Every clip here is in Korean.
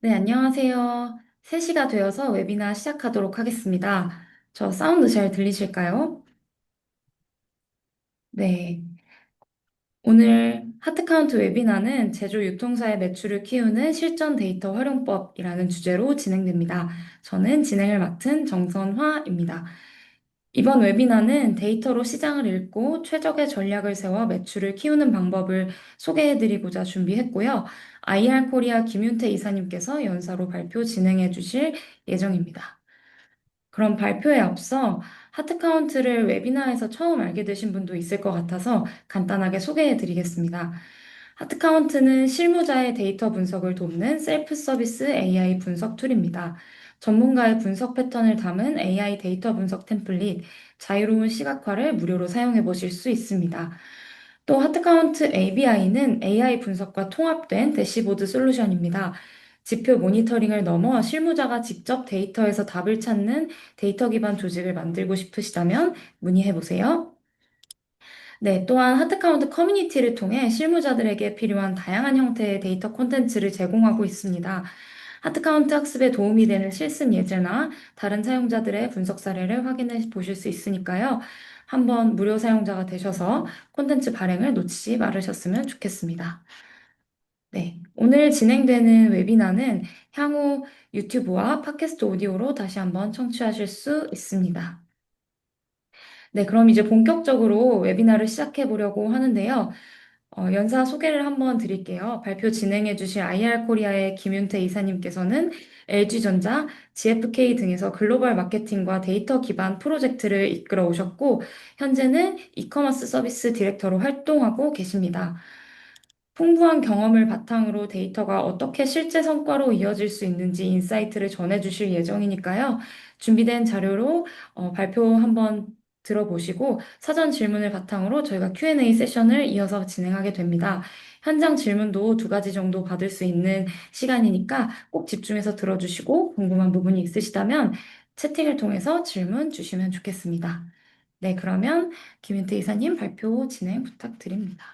네, 안녕하세요. 3시가 되어서 웨비나 시작하도록 하겠습니다. 저 사운드 잘 들리실까요? 네. 오늘 하트카운트 웨비나는 제조 유통사의 매출을 키우는 실전 데이터 활용법이라는 주제로 진행됩니다. 저는 진행을 맡은 정선화입니다. 이번 웨비나는 데이터로 시장을 읽고 최적의 전략을 세워 매출을 키우는 방법을 소개해드리고자 준비했고요. IR 코리아 김윤태 이사님께서 연사로 발표 진행해 주실 예정입니다. 그럼 발표에 앞서 하트카운트를 웨비나에서 처음 알게 되신 분도 있을 것 같아서 간단하게 소개해 드리겠습니다. 하트카운트는 실무자의 데이터 분석을 돕는 셀프 서비스 AI 분석 툴입니다. 전문가의 분석 패턴을 담은 AI 데이터 분석 템플릿, 자유로운 시각화를 무료로 사용해 보실 수 있습니다. 또 하트카운트 ABI는 AI 분석과 통합된 대시보드 솔루션입니다. 지표 모니터링을 넘어 실무자가 직접 데이터에서 답을 찾는 데이터 기반 조직을 만들고 싶으시다면 문의해 보세요. 네, 또한 하트카운트 커뮤니티를 통해 실무자들에게 필요한 다양한 형태의 데이터 콘텐츠를 제공하고 있습니다. 하트카운트 학습에 도움이 되는 실습 예제나 다른 사용자들의 분석 사례를 확인해 보실 수 있으니까요. 한번 무료 사용자가 되셔서 콘텐츠 발행을 놓치지 말으셨으면 좋겠습니다. 네, 오늘 진행되는 웨비나는 향후 유튜브와 팟캐스트 오디오로 다시 한번 청취하실 수 있습니다. 네, 그럼 이제 본격적으로 웨비나를 시작해 보려고 하는데요. 연사 소개를 한번 드릴게요. 발표 진행해 주실 IR 코리아의 김윤태 이사님께서는 LG전자, GFK 등에서 글로벌 마케팅과 데이터 기반 프로젝트를 이끌어 오셨고, 현재는 이커머스 서비스 디렉터로 활동하고 계십니다. 풍부한 경험을 바탕으로 데이터가 어떻게 실제 성과로 이어질 수 있는지 인사이트를 전해주실 예정이니까요. 준비된 자료로 발표 한번 들어보시고 사전 질문을 바탕으로 저희가 Q&A 세션을 이어서 진행하게 됩니다. 현장 질문도 2가지 정도 받을 수 있는 시간이니까 꼭 집중해서 들어주시고 궁금한 부분이 있으시다면 채팅을 통해서 질문 주시면 좋겠습니다. 네, 그러면 김윤태 이사님 발표 진행 부탁드립니다.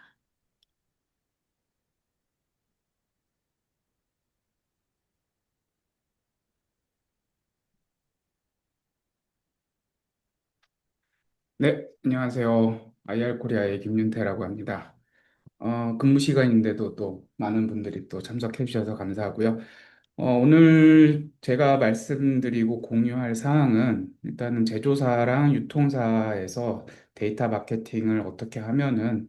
네, 안녕하세요. IR 코리아의 김윤태라고 합니다. 근무 시간인데도 또 많은 분들이 또 참석해 주셔서 감사하고요. 오늘 제가 말씀드리고 공유할 사항은 일단은 제조사랑 유통사에서 데이터 마케팅을 어떻게 하면은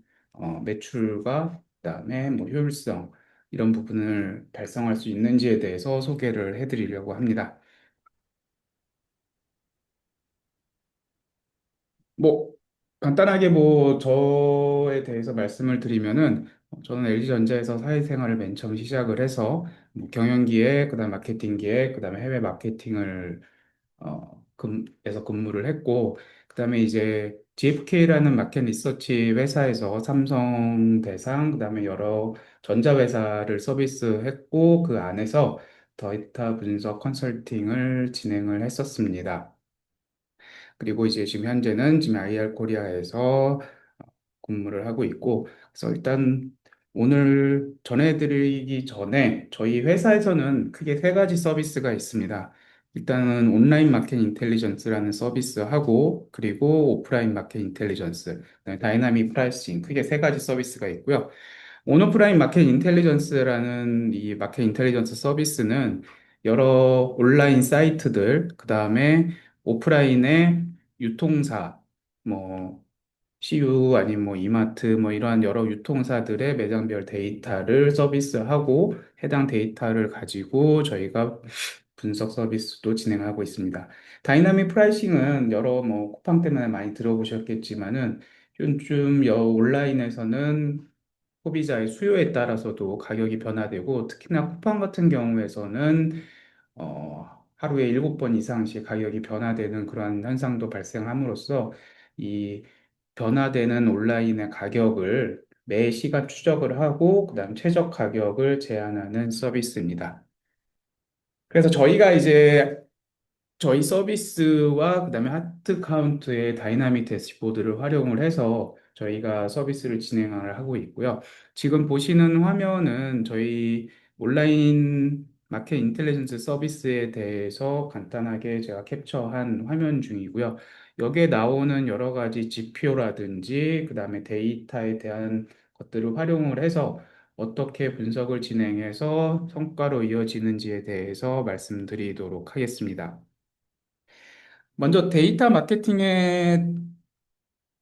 매출과 그다음에 뭐 효율성 이런 부분을 달성할 수 있는지에 대해서 소개를 해드리려고 합니다. 뭐 간단하게 뭐 저에 대해서 말씀을 드리면은 저는 LG전자에서 사회생활을 맨 처음 시작을 해서 뭐 경영기획, 그다음 마케팅 기획, 그다음에 해외 마케팅을 에서 근무를 했고 그다음에 이제 GFK라는 마켓 리서치 회사에서 삼성 대상 그다음에 여러 전자회사를 서비스했고 그 안에서 데이터 분석 컨설팅을 진행을 했었습니다. 그리고 이제 지금 현재는 지금 IR 코리아에서 근무를 하고 있고, 그래서 일단 오늘 전해드리기 전에 저희 회사에서는 크게 3가지 서비스가 있습니다. 일단은 온라인 마켓 인텔리전스라는 서비스하고, 그리고 오프라인 마켓 인텔리전스, 그다음에 다이나믹 프라이싱 크게 3가지 서비스가 있고요. 온오프라인 마켓 인텔리전스라는 이 마켓 인텔리전스 서비스는 여러 온라인 사이트들, 그 다음에 오프라인의 유통사, 뭐, CU 아니면 뭐 이마트 뭐 이러한 여러 유통사들의 매장별 데이터를 서비스하고 해당 데이터를 가지고 저희가 분석 서비스도 진행하고 있습니다. 다이나믹 프라이싱은 여러 뭐 쿠팡 때문에 많이 들어보셨겠지만은 요즘 온라인에서는 소비자의 수요에 따라서도 가격이 변화되고 특히나 쿠팡 같은 경우에서는 하루에 7번 이상씩 가격이 변화되는 그러한 현상도 발생함으로써 이 변화되는 온라인의 가격을 매 시간 추적을 하고 그다음 최적 가격을 제한하는 서비스입니다. 그래서 저희가 이제 저희 서비스와 그다음에 하트 카운트의 다이나믹 대시보드를 활용을 해서 저희가 서비스를 진행을 하고 있고요. 지금 보시는 화면은 저희 온라인 마켓 인텔리전스 서비스에 대해서 간단하게 제가 캡처한 화면 중이고요. 여기에 나오는 여러 가지 지표라든지 그다음에 데이터에 대한 것들을 활용을 해서 어떻게 분석을 진행해서 성과로 이어지는지에 대해서 말씀드리도록 하겠습니다. 먼저 데이터 마케팅에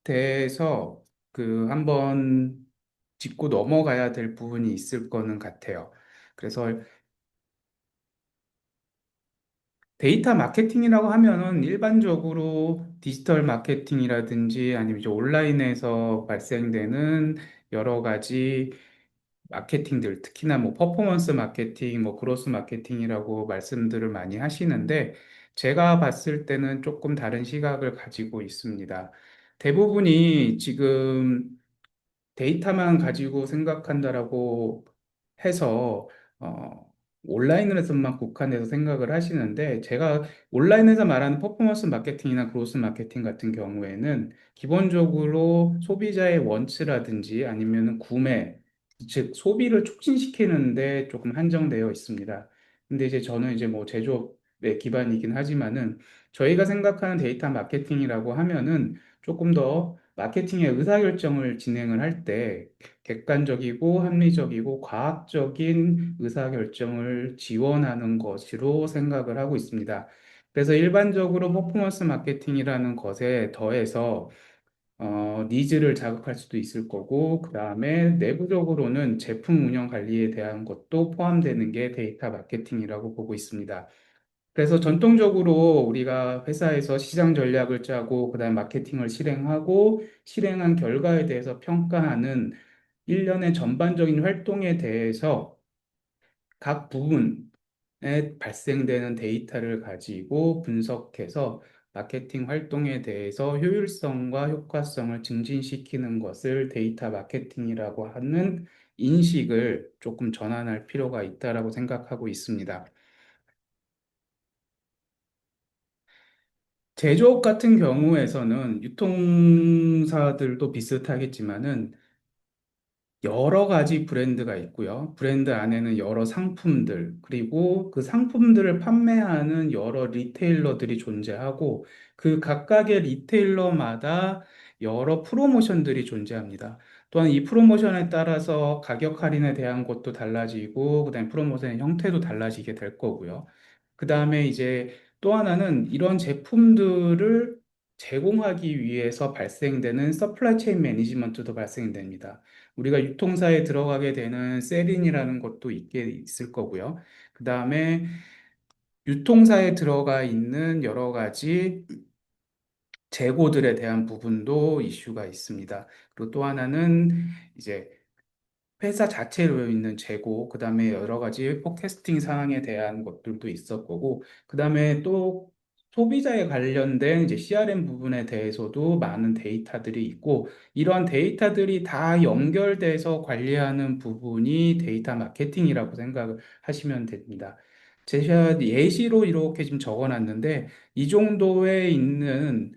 대해서 한번 짚고 넘어가야 될 부분이 있을 거는 같아요. 그래서 데이터 마케팅이라고 하면은 일반적으로 디지털 마케팅이라든지 아니면 이제 온라인에서 발생되는 여러 가지 마케팅들, 특히나 뭐 퍼포먼스 마케팅, 뭐 그로스 마케팅이라고 말씀들을 많이 하시는데 제가 봤을 때는 조금 다른 시각을 가지고 있습니다. 대부분이 지금 데이터만 가지고 생각한다라고 해서 온라인에서만 국한해서 생각을 하시는데 제가 온라인에서 말하는 퍼포먼스 마케팅이나 그로스 마케팅 같은 경우에는 기본적으로 소비자의 원츠라든지 아니면 구매, 즉 소비를 촉진시키는데 조금 한정되어 있습니다. 근데 이제 저는 이제 뭐 제조업에 기반이긴 하지만은 저희가 생각하는 데이터 마케팅이라고 하면은 조금 더 마케팅의 의사결정을 진행을 할 때 객관적이고 합리적이고 과학적인 의사결정을 지원하는 것으로 생각을 하고 있습니다. 그래서 일반적으로 퍼포먼스 마케팅이라는 것에 더해서 니즈를 자극할 수도 있을 거고, 그 다음에 내부적으로는 제품 운영 관리에 대한 것도 포함되는 게 데이터 마케팅이라고 보고 있습니다. 그래서 전통적으로 우리가 회사에서 시장 전략을 짜고 그다음 마케팅을 실행하고 실행한 결과에 대해서 평가하는 일련의 전반적인 활동에 대해서 각 부분에 발생되는 데이터를 가지고 분석해서 마케팅 활동에 대해서 효율성과 효과성을 증진시키는 것을 데이터 마케팅이라고 하는 인식을 조금 전환할 필요가 있다라고 생각하고 있습니다. 제조업 같은 경우에서는 유통사들도 비슷하겠지만은 여러 가지 브랜드가 있고요. 브랜드 안에는 여러 상품들, 그리고 그 상품들을 판매하는 여러 리테일러들이 존재하고 그 각각의 리테일러마다 여러 프로모션들이 존재합니다. 또한 이 프로모션에 따라서 가격 할인에 대한 것도 달라지고, 그다음에 프로모션의 형태도 달라지게 될 거고요. 그 다음에 이제 또 하나는 이런 제품들을 제공하기 위해서 발생되는 서플라이 체인 매니지먼트도 발생됩니다. 우리가 유통사에 들어가게 되는 셀인이라는 것도 있게 있을 거고요. 그 다음에 유통사에 들어가 있는 여러 가지 재고들에 대한 부분도 이슈가 있습니다. 그리고 또 하나는 이제 회사 자체로 있는 재고, 그 다음에 여러 가지 포캐스팅 상황에 대한 것들도 있을 거고, 그 다음에 또 소비자에 관련된 이제 CRM 부분에 대해서도 많은 데이터들이 있고, 이러한 데이터들이 다 연결돼서 관리하는 부분이 데이터 마케팅이라고 생각을 하시면 됩니다. 제가 예시로 이렇게 지금 적어놨는데, 이 정도에 있는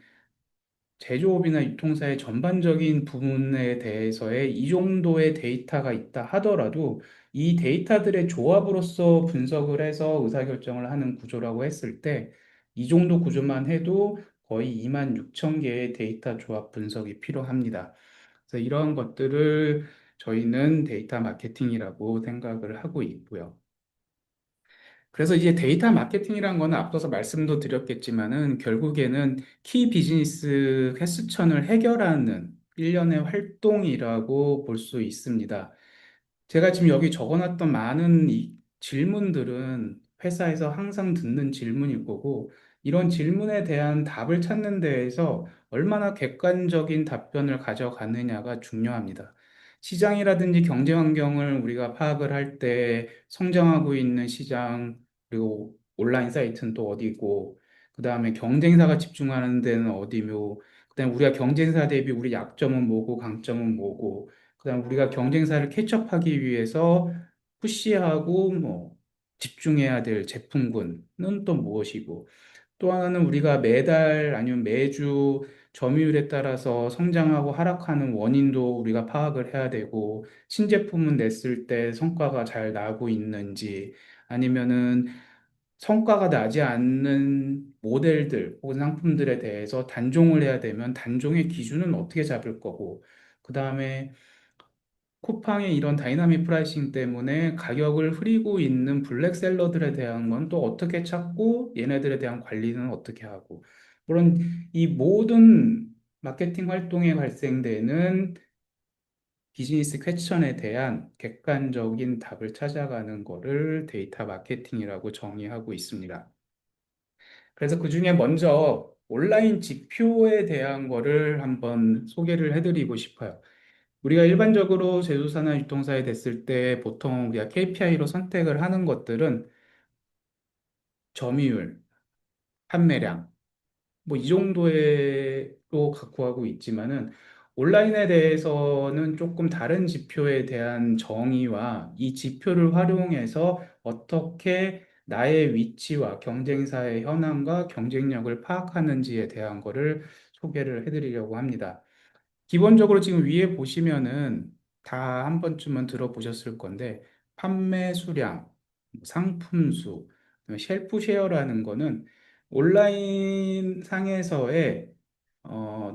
제조업이나 유통사의 전반적인 부분에 대해서의 이 정도의 데이터가 있다 하더라도 이 데이터들의 조합으로서 분석을 해서 의사결정을 하는 구조라고 했을 때 이 정도 구조만 해도 거의 2만 6천 개의 데이터 조합 분석이 필요합니다. 그래서 이러한 것들을 저희는 데이터 마케팅이라고 생각을 하고 있고요. 그래서 이제 데이터 마케팅이란 거는 앞서서 말씀도 드렸겠지만은 결국에는 키 비즈니스 퀘스천을 해결하는 일련의 활동이라고 볼 수 있습니다. 제가 지금 여기 적어놨던 많은 이 질문들은 회사에서 항상 듣는 질문일 거고, 이런 질문에 대한 답을 찾는 데에서 얼마나 객관적인 답변을 가져가느냐가 중요합니다. 시장이라든지 경제 환경을 우리가 파악을 할 때 성장하고 있는 시장, 그리고 온라인 사이트는 또 어디고, 그 다음에 경쟁사가 집중하는 데는 어디며, 그 다음에 우리가 경쟁사 대비 우리 약점은 뭐고, 강점은 뭐고, 그다음 우리가 경쟁사를 캐치업하기 위해서 푸시하고 뭐 집중해야 될 제품군은 또 무엇이고 또 하나는 우리가 매달 아니면 매주 점유율에 따라서 성장하고 하락하는 원인도 우리가 파악을 해야 되고 신제품은 냈을 때 성과가 잘 나고 있는지 아니면은 성과가 나지 않는 모델들 혹은 상품들에 대해서 단종을 해야 되면 단종의 기준은 어떻게 잡을 거고, 그 다음에 쿠팡의 이런 다이나믹 프라이싱 때문에 가격을 흐리고 있는 블랙셀러들에 대한 건 또 어떻게 찾고 얘네들에 대한 관리는 어떻게 하고, 물론 이 모든 마케팅 활동에 발생되는 비즈니스 퀘스천에 대한 객관적인 답을 찾아가는 거를 데이터 마케팅이라고 정의하고 있습니다. 그래서 그중에 먼저 온라인 지표에 대한 거를 한번 소개를 해드리고 싶어요. 우리가 일반적으로 제조사나 유통사에 됐을 때 보통 우리가 KPI로 선택을 하는 것들은 점유율, 판매량, 뭐 이 정도로 갖고 가고 있지만은 온라인에 대해서는 조금 다른 지표에 대한 정의와 이 지표를 활용해서 어떻게 나의 위치와 경쟁사의 현황과 경쟁력을 파악하는지에 대한 거를 소개를 해드리려고 합니다. 기본적으로 지금 위에 보시면은 다 한 번쯤은 들어보셨을 건데, 판매 수량, 상품 수, 그다음에 쉘프 쉐어라는 거는 온라인 상에서의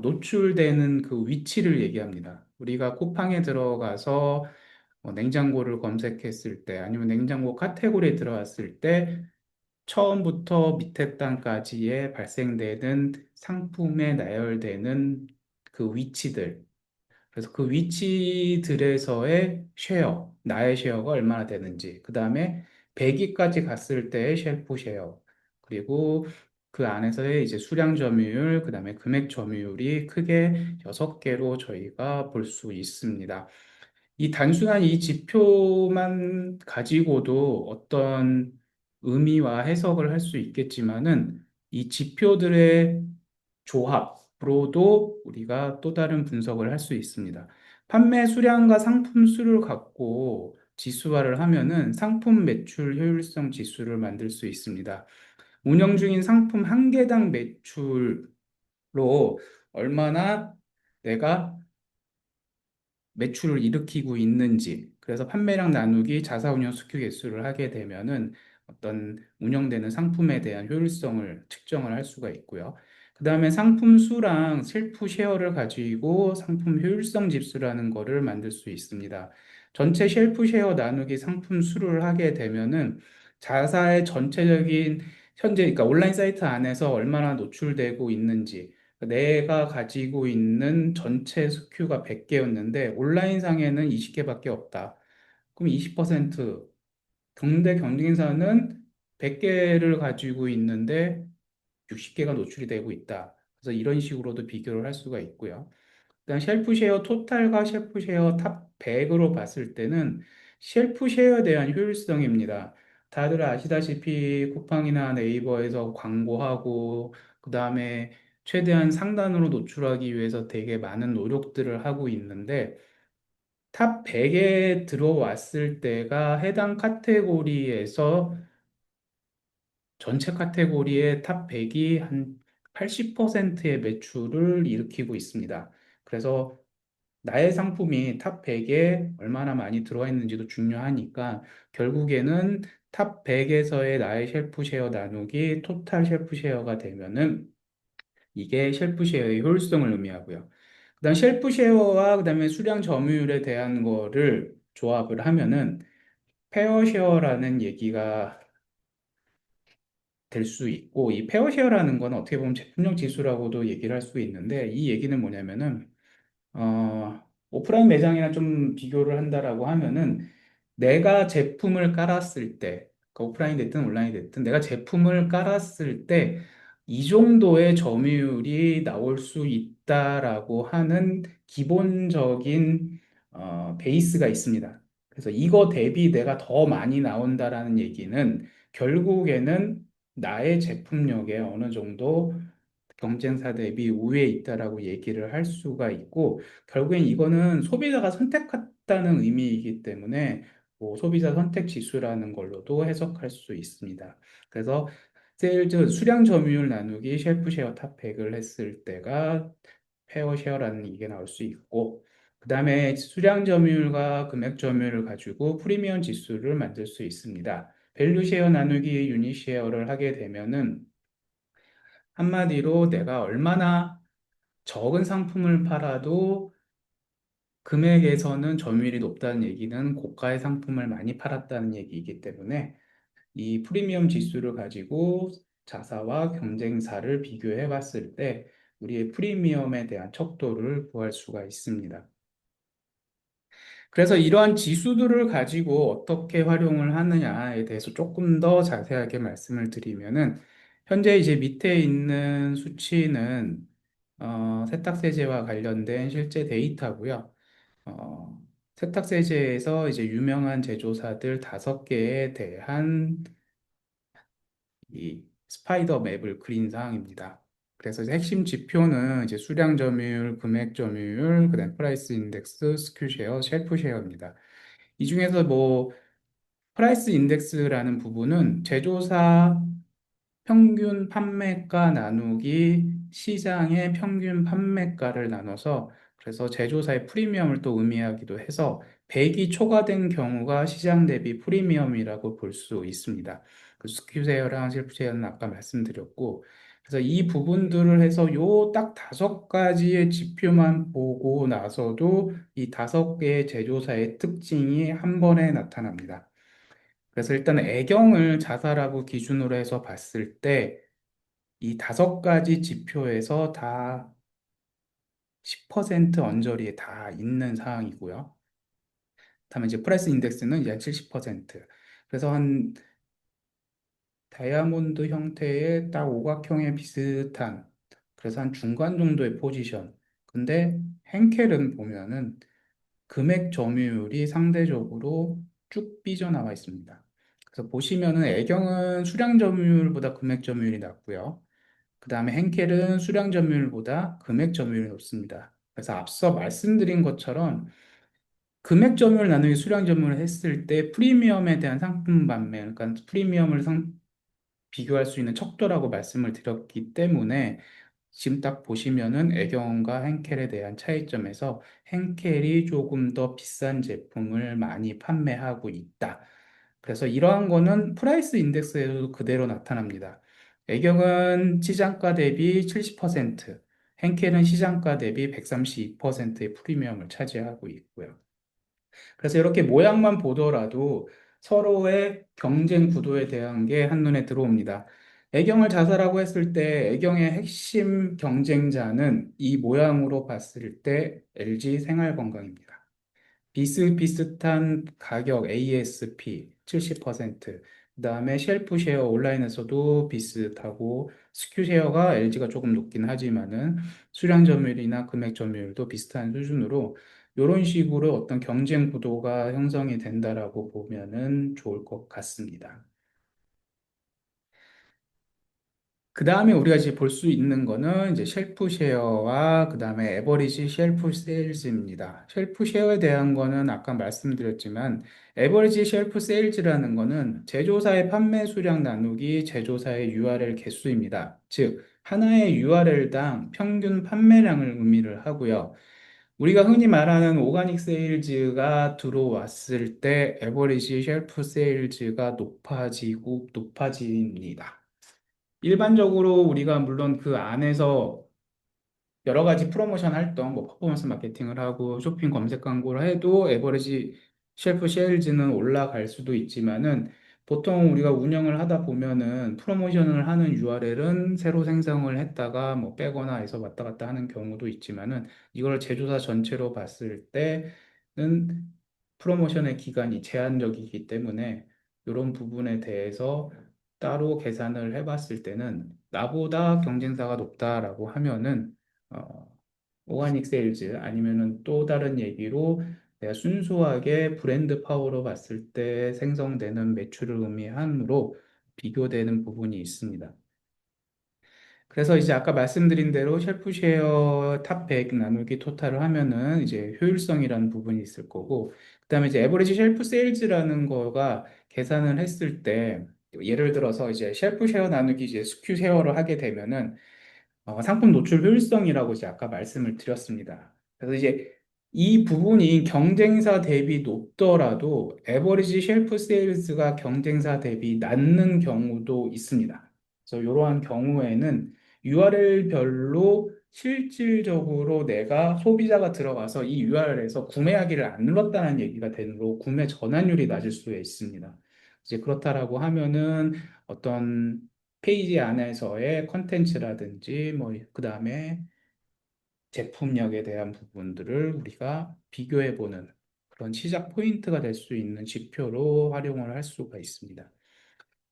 노출되는 그 위치를 얘기합니다. 우리가 쿠팡에 들어가서 냉장고를 검색했을 때, 아니면 냉장고 카테고리에 들어왔을 때 처음부터 밑에 단까지에 발생되는 상품에 나열되는 그 위치들, 그래서 그 위치들에서의 쉐어, 나의 쉐어가 얼마나 되는지, 그 다음에 100위까지 갔을 때의 쉘프 쉐어, 그리고 그 안에서의 이제 수량 점유율, 그 다음에 금액 점유율이 크게 6개로 저희가 볼 수 있습니다. 이 단순한 이 지표만 가지고도 어떤 의미와 해석을 할 수 있겠지만은, 이 지표들의 조합으로도 우리가 또 다른 분석을 할 수 있습니다. 판매 수량과 상품 수를 갖고 지수화를 하면은 상품 매출 효율성 지수를 만들 수 있습니다. 운영 중인 상품 한 개당 매출로 얼마나 내가 매출을 일으키고 있는지, 그래서 판매량 나누기 자사운영 수Q 개수를 하게 되면은 어떤 운영되는 상품에 대한 효율성을 측정을 할 수가 있고요. 그 다음에 상품 수랑 셀프 쉐어를 가지고 상품 효율성 지수라는 거를 만들 수 있습니다. 전체 셀프 쉐어 나누기 상품 수를 하게 되면은 자사의 전체적인 현재, 그러니까 온라인 사이트 안에서 얼마나 노출되고 있는지, 내가 가지고 있는 전체 스큐가 100개였는데 온라인상에는 20개밖에 없다. 그럼 20%, 경대 경쟁사는 100개를 가지고 있는데 60개가 노출이 되고 있다. 그래서 이런 식으로도 비교를 할 수가 있고요. 그다음 셀프 쉐어 토탈과 셀프 쉐어 탑 100으로 봤을 때는 셀프 쉐어에 대한 효율성입니다. 다들 아시다시피 쿠팡이나 네이버에서 광고하고 그다음에 최대한 상단으로 노출하기 위해서 되게 많은 노력들을 하고 있는데, 탑 100에 들어왔을 때가 해당 카테고리에서 전체 카테고리의 탑 100이 한 80%의 매출을 일으키고 있습니다. 그래서 나의 상품이 탑 100에 얼마나 많이 들어와 있는지도 중요하니까, 결국에는 탑 100에서의 나의 쉘프 쉐어 나누기 토탈 쉘프 쉐어가 되면은 이게 쉘프 쉐어의 효율성을 의미하고요. 그다음 쉘프 쉐어와 그다음에 수량 점유율에 대한 거를 조합을 하면은 페어 쉐어라는 얘기가 될 수 있고, 이 페어 쉐어라는 건 어떻게 보면 제품력 지수라고도 얘기를 할 수 있는데, 이 얘기는 뭐냐면은 오프라인 매장이랑 좀 비교를 한다라고 하면은, 내가 제품을 깔았을 때, 그러니까 오프라인 됐든 온라인 됐든 내가 제품을 깔았을 때 이 정도의 점유율이 나올 수 있다라고 하는 기본적인 베이스가 있습니다. 그래서 이거 대비 내가 더 많이 나온다라는 얘기는 결국에는 나의 제품력에 어느 정도 경쟁사 대비 우위에 있다라고 얘기를 할 수가 있고, 결국엔 이거는 소비자가 선택했다는 의미이기 때문에 뭐 소비자 선택 지수라는 걸로도 해석할 수 있습니다. 그래서 세일즈 수량 점유율 나누기 쉘프 쉐어 탑 100을 했을 때가 페어 쉐어라는 이게 나올 수 있고, 그 다음에 수량 점유율과 금액 점유율을 가지고 프리미엄 지수를 만들 수 있습니다. 밸류 쉐어 나누기 유닛 쉐어를 하게 되면은 한마디로 내가 얼마나 적은 상품을 팔아도 금액에서는 점유율이 높다는 얘기는 고가의 상품을 많이 팔았다는 얘기이기 때문에 이 프리미엄 지수를 가지고 자사와 경쟁사를 비교해 봤을 때 우리의 프리미엄에 대한 척도를 구할 수가 있습니다. 그래서 이러한 지수들을 가지고 어떻게 활용을 하느냐에 대해서 조금 더 자세하게 말씀을 드리면은 현재 이제 밑에 있는 수치는 세탁세제와 관련된 실제 데이터고요. 어, 세탁세제에서 이제 유명한 제조사들 5개에 대한 이 스파이더 맵을 그린 사항입니다. 그래서 이제 핵심 지표는 이제 수량 점유율, 금액 점유율, 그다음 프라이스 인덱스, 스큐 쉐어, 쉘프 쉐어입니다. 이 중에서 뭐 프라이스 인덱스라는 부분은 제조사 평균 판매가 나누기 시장의 평균 판매가를 나눠서 그래서 제조사의 프리미엄을 또 의미하기도 해서 100이 초과된 경우가 시장 대비 프리미엄이라고 볼 수 있습니다. 그 스큐세어랑 실프세어는 아까 말씀드렸고 그래서 이 부분들을 해서 요 딱 5가지의 지표만 보고 나서도 이 5개의 제조사의 특징이 한 번에 나타납니다. 그래서 일단 애경을 자사라고 기준으로 해서 봤을 때 이 5가지 지표에서 다 10% 언저리에 다 있는 상황이고요. 다음에 이제 프라이스 인덱스는 이제 70%. 그래서 한 다이아몬드 형태의 딱 오각형에 비슷한 그래서 한 중간 정도의 포지션. 근데 henkel은 보면은 금액 점유율이 상대적으로 쭉 삐져나와 있습니다. 그래서 보시면은 애경은 수량 점유율보다 금액 점유율이 낮고요. 그 다음에 henkel은 수량 점유율보다 금액 점유율이 높습니다. 그래서 앞서 말씀드린 것처럼 금액 점유율 나누기 수량 점유율을 했을 때 프리미엄에 대한 상품 판매, 그러니까 프리미엄을 비교할 수 있는 척도라고 말씀을 드렸기 때문에 지금 딱 보시면은 애경과 henkel에 대한 차이점에서 henkel이 조금 더 비싼 제품을 많이 판매하고 있다. 그래서 이러한 거는 프라이스 인덱스에도 그대로 나타납니다. 애경은 시장가 대비 70%, henkel은 시장가 대비 132%의 프리미엄을 차지하고 있고요. 그래서 이렇게 모양만 보더라도 서로의 경쟁 구도에 대한 게 한눈에 들어옵니다. 애경을 자사라고 했을 때 애경의 핵심 경쟁자는 이 모양으로 봤을 때 LG 생활건강입니다. 비슷비슷한 가격 ASP 70%, 그다음에 쉘프 쉐어 온라인에서도 비슷하고 스큐 쉐어가 LG가 조금 높긴 하지만은 수량 점유율이나 금액 점유율도 비슷한 수준으로 이런 식으로 어떤 경쟁 구도가 형성이 된다라고 보면은 좋을 것 같습니다. 그 다음에 우리가 이제 볼 수 있는 거는 이제 쉘프 쉐어와 그 다음에 에버리지 쉘프 세일즈입니다. 쉘프 쉐어에 대한 거는 아까 말씀드렸지만 에버리지 쉘프 세일즈라는 거는 제조사의 판매 수량 나누기 제조사의 URL 개수입니다. 즉 하나의 URL당 평균 판매량을 의미를 하고요. 우리가 흔히 말하는 오가닉 세일즈가 들어왔을 때 에버리지 쉘프 세일즈가 높아지고 높아집니다. 일반적으로 우리가 물론 그 안에서 여러 가지 프로모션 활동, 뭐 퍼포먼스 마케팅을 하고 쇼핑 검색 광고를 해도 에버리지 쉘프 쉐일즈는 올라갈 수도 있지만은 보통 우리가 운영을 하다 보면은 프로모션을 하는 URL은 새로 생성을 했다가 뭐 빼거나 해서 왔다 갔다 하는 경우도 있지만은 이걸 제조사 전체로 봤을 때는 프로모션의 기간이 제한적이기 때문에 이런 부분에 대해서 따로 계산을 해봤을 때는 나보다 경쟁사가 높다라고 하면은 어, 오가닉 세일즈 아니면은 또 다른 얘기로 내가 순수하게 브랜드 파워로 봤을 때 생성되는 매출을 의미하므로 비교되는 부분이 있습니다. 그래서 이제 아까 말씀드린 대로 쉘프쉐어 탑 100 나누기 토탈을 하면은 이제 효율성이라는 부분이 있을 거고, 그다음에 이제 에버리지 쉘프 세일즈라는 거가 계산을 했을 때 예를 들어서 이제 쉘프쉐어 나누기 이제 스큐 쉐어를 하게 되면은 상품 노출 효율성이라고 이제 아까 말씀을 드렸습니다. 그래서 이제 이 부분이 경쟁사 대비 높더라도 에버리지 쉘프 세일즈가 경쟁사 대비 낮는 경우도 있습니다. 그래서 이러한 경우에는 URL별로 실질적으로 내가 소비자가 들어가서 이 URL에서 구매하기를 안 눌렀다는 얘기가 되므로 구매 전환율이 낮을 수 있습니다. 이제 그렇다라고 하면은 어떤 페이지 안에서의 컨텐츠라든지 뭐 그다음에 제품력에 대한 부분들을 우리가 비교해 보는 그런 시작 포인트가 될 수 있는 지표로 활용을 할 수가 있습니다.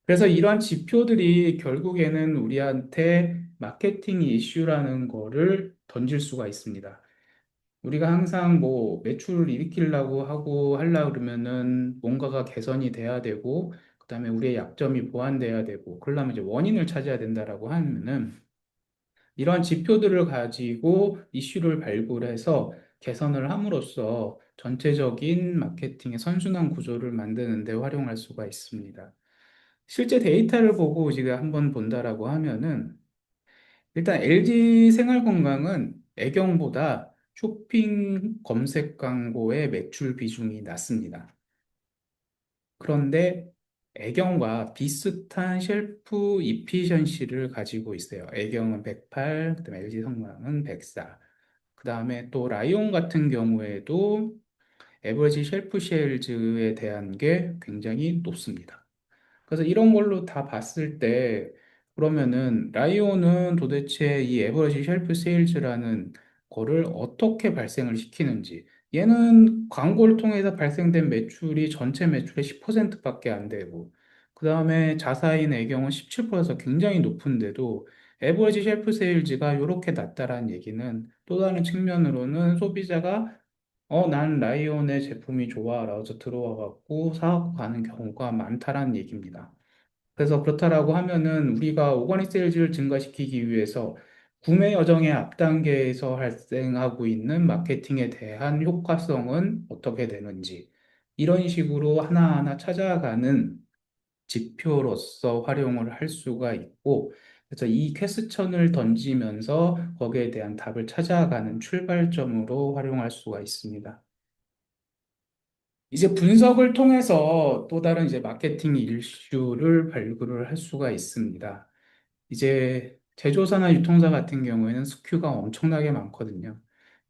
그래서 이러한 지표들이 결국에는 우리한테 마케팅 이슈라는 거를 던질 수가 있습니다. 우리가 항상 뭐 매출을 일으키려고 하고 하려 그러면은 뭔가가 개선이 돼야 되고, 그다음에 우리의 약점이 보완돼야 되고, 그러려면 이제 원인을 찾아야 된다라고 하면은 이런 지표들을 가지고 이슈를 발굴해서 개선을 함으로써 전체적인 마케팅의 선순환 구조를 만드는 데 활용할 수가 있습니다. 실제 데이터를 보고 우리가 한번 본다라고 하면은 일단 LG 생활건강은 애경보다 쇼핑 검색 광고의 매출 비중이 낮습니다. 그런데 애경과 비슷한 쉘프 이피션시를 가지고 있어요. 애경은 108, 그다음에 LG 성능은 104. 그다음에 또 라이온 같은 경우에도 에버리지 쉘프 쉐일즈에 대한 게 굉장히 높습니다. 그래서 이런 걸로 다 봤을 때 그러면은 라이온은 도대체 이 에버리지 쉘프 세일즈라는 거를 어떻게 발생을 시키는지, 얘는 광고를 통해서 발생된 매출이 전체 매출의 10%밖에 안 되고 그 다음에 자사인 애경은 17%에서 굉장히 높은데도 에버리지 쉘프 세일즈가 이렇게 낮다라는 얘기는 또 다른 측면으로는 소비자가 난 라이온의 제품이 좋아 라고 들어와 갖고 사갖고 가는 경우가 많다라는 얘기입니다. 그래서 그렇다라고 하면은 우리가 오가닉 세일즈를 증가시키기 위해서 구매 여정의 앞 단계에서 발생하고 있는 마케팅에 대한 효과성은 어떻게 되는지 이런 식으로 하나하나 찾아가는 지표로서 활용을 할 수가 있고, 그래서 이 퀘스천을 던지면서 거기에 대한 답을 찾아가는 출발점으로 활용할 수가 있습니다. 이제 분석을 통해서 또 다른 이제 마케팅 이슈를 발굴을 할 수가 있습니다. 이제 제조사나 유통사 같은 경우에는 스큐가 엄청나게 많거든요.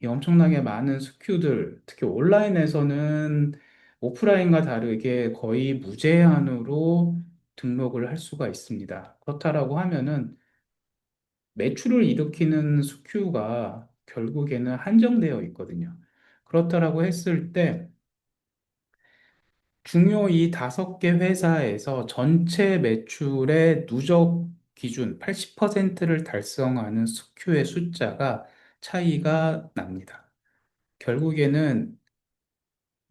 이 엄청나게 많은 스큐들, 특히 온라인에서는 오프라인과 다르게 거의 무제한으로 등록을 할 수가 있습니다. 그렇다라고 하면은 매출을 일으키는 스큐가 결국에는 한정되어 있거든요. 그렇다라고 했을 때 중요 이 5개 회사에서 전체 매출의 누적 기준 80%를 달성하는 스큐의 숫자가 차이가 납니다. 결국에는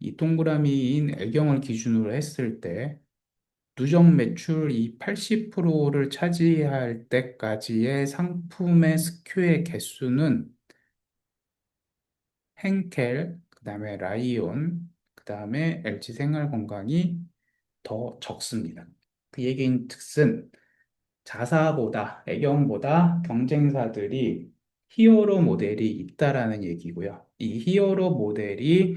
이 동그라미인 애경을 기준으로 했을 때 누적 매출 이 80%를 차지할 때까지의 상품의 스큐의 개수는 henkel, 그다음에 라이온, 그다음에 LG 생활건강이 더 적습니다. 그 얘기인 즉슨 자사보다, 애경보다 경쟁사들이 히어로 모델이 있다라는 얘기고요. 이 히어로 모델이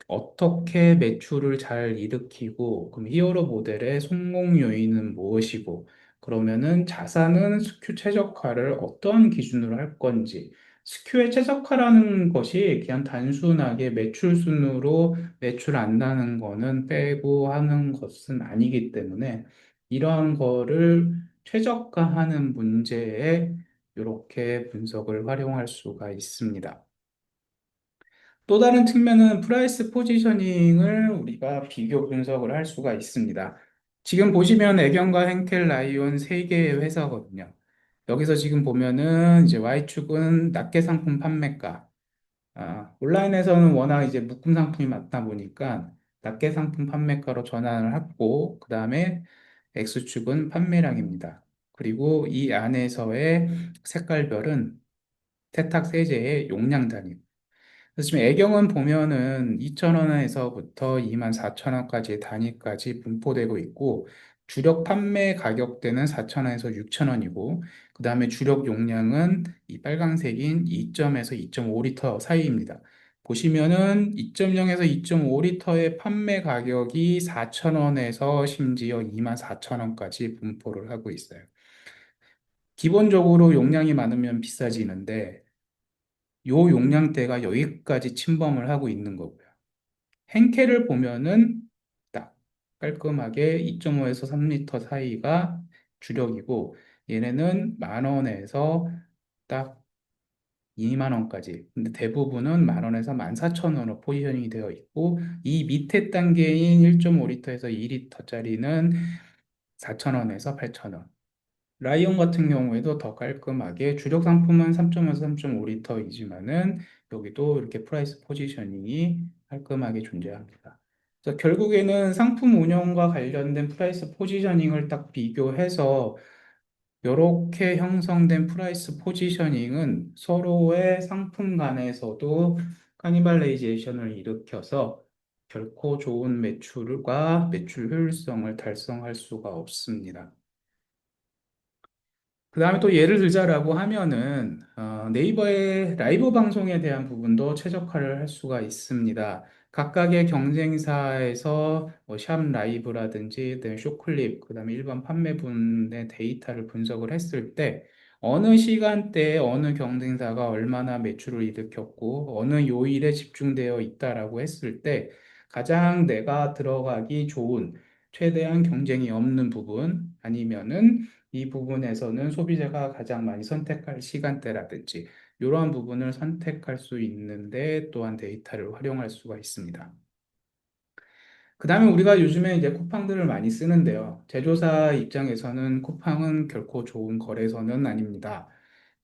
어떻게 매출을 잘 일으키고, 그럼 히어로 모델의 성공 요인은 무엇이고, 그러면은 자사는 스큐 최적화를 어떠한 기준으로 할 건지, 스큐의 최적화라는 것이 그냥 단순하게 매출 순으로 매출 안 나는 거는 빼고 하는 것은 아니기 때문에 이러한 거를 최적화하는 문제에 이렇게 분석을 활용할 수가 있습니다. 또 다른 측면은 프라이스 포지셔닝을 우리가 비교 분석을 할 수가 있습니다. 지금 보시면 애경과 henkel, 라이온 세 개의 회사거든요. 여기서 지금 보면은 이제 Y축은 낱개 상품 판매가, 온라인에서는 워낙 이제 묶음 상품이 많다 보니까 낱개 상품 판매가로 전환을 했고, 그 다음에 X축은 판매량입니다. 그리고 이 안에서의 색깔별은 세탁 세제의 용량 단위. 그래서 지금 애경은 보면은 2,000원에서부터 24,000원까지 단위까지 분포되고 있고, 주력 판매 가격대는 4,000원에서 6,000원이고, 그 다음에 주력 용량은 이 빨강색인 2점에서 2.5리터 사이입니다. 보시면은 2.0에서 2.5리터의 판매 가격이 4,000원에서 심지어 24,000원까지 분포를 하고 있어요. 기본적으로 용량이 많으면 비싸지는데 요 용량대가 여기까지 침범을 하고 있는 거고요. henkel을 보면은 딱 깔끔하게 2.5에서 3리터 사이가 주력이고 얘네는 만 원에서 딱 2만 원까지. 근데 대부분은 만 원에서 14,000원으로 포지셔닝이 되어 있고 이 밑에 단계인 1.5리터에서 2리터짜리는 4,000원에서 8,000원. 라이온 같은 경우에도 더 깔끔하게 주력 상품은 3.5에서 3.5리터이지만은 여기도 이렇게 프라이스 포지셔닝이 깔끔하게 존재합니다. 그래서 결국에는 상품 운영과 관련된 프라이스 포지셔닝을 딱 비교해서 이렇게 형성된 프라이스 포지셔닝은 서로의 상품 간에서도 카니발레이제이션을 일으켜서 결코 좋은 매출과 매출 효율성을 달성할 수가 없습니다. 그 다음에 또 예를 들자라고 하면은 네이버의 라이브 방송에 대한 부분도 최적화를 할 수가 있습니다. 각각의 경쟁사에서 샵 라이브라든지 그다음에 쇼클립, 그다음에 일반 판매분의 데이터를 분석을 했을 때 어느 시간대에 어느 경쟁사가 얼마나 매출을 일으켰고 어느 요일에 집중되어 있다라고 했을 때 가장 내가 들어가기 좋은 최대한 경쟁이 없는 부분 아니면은 이 부분에서는 소비자가 가장 많이 선택할 시간대라든지 이러한 부분을 선택할 수 있는데 또한 데이터를 활용할 수가 있습니다. 그 다음에 우리가 요즘에 이제 쿠팡들을 많이 쓰는데요. 제조사 입장에서는 쿠팡은 결코 좋은 거래소는 아닙니다.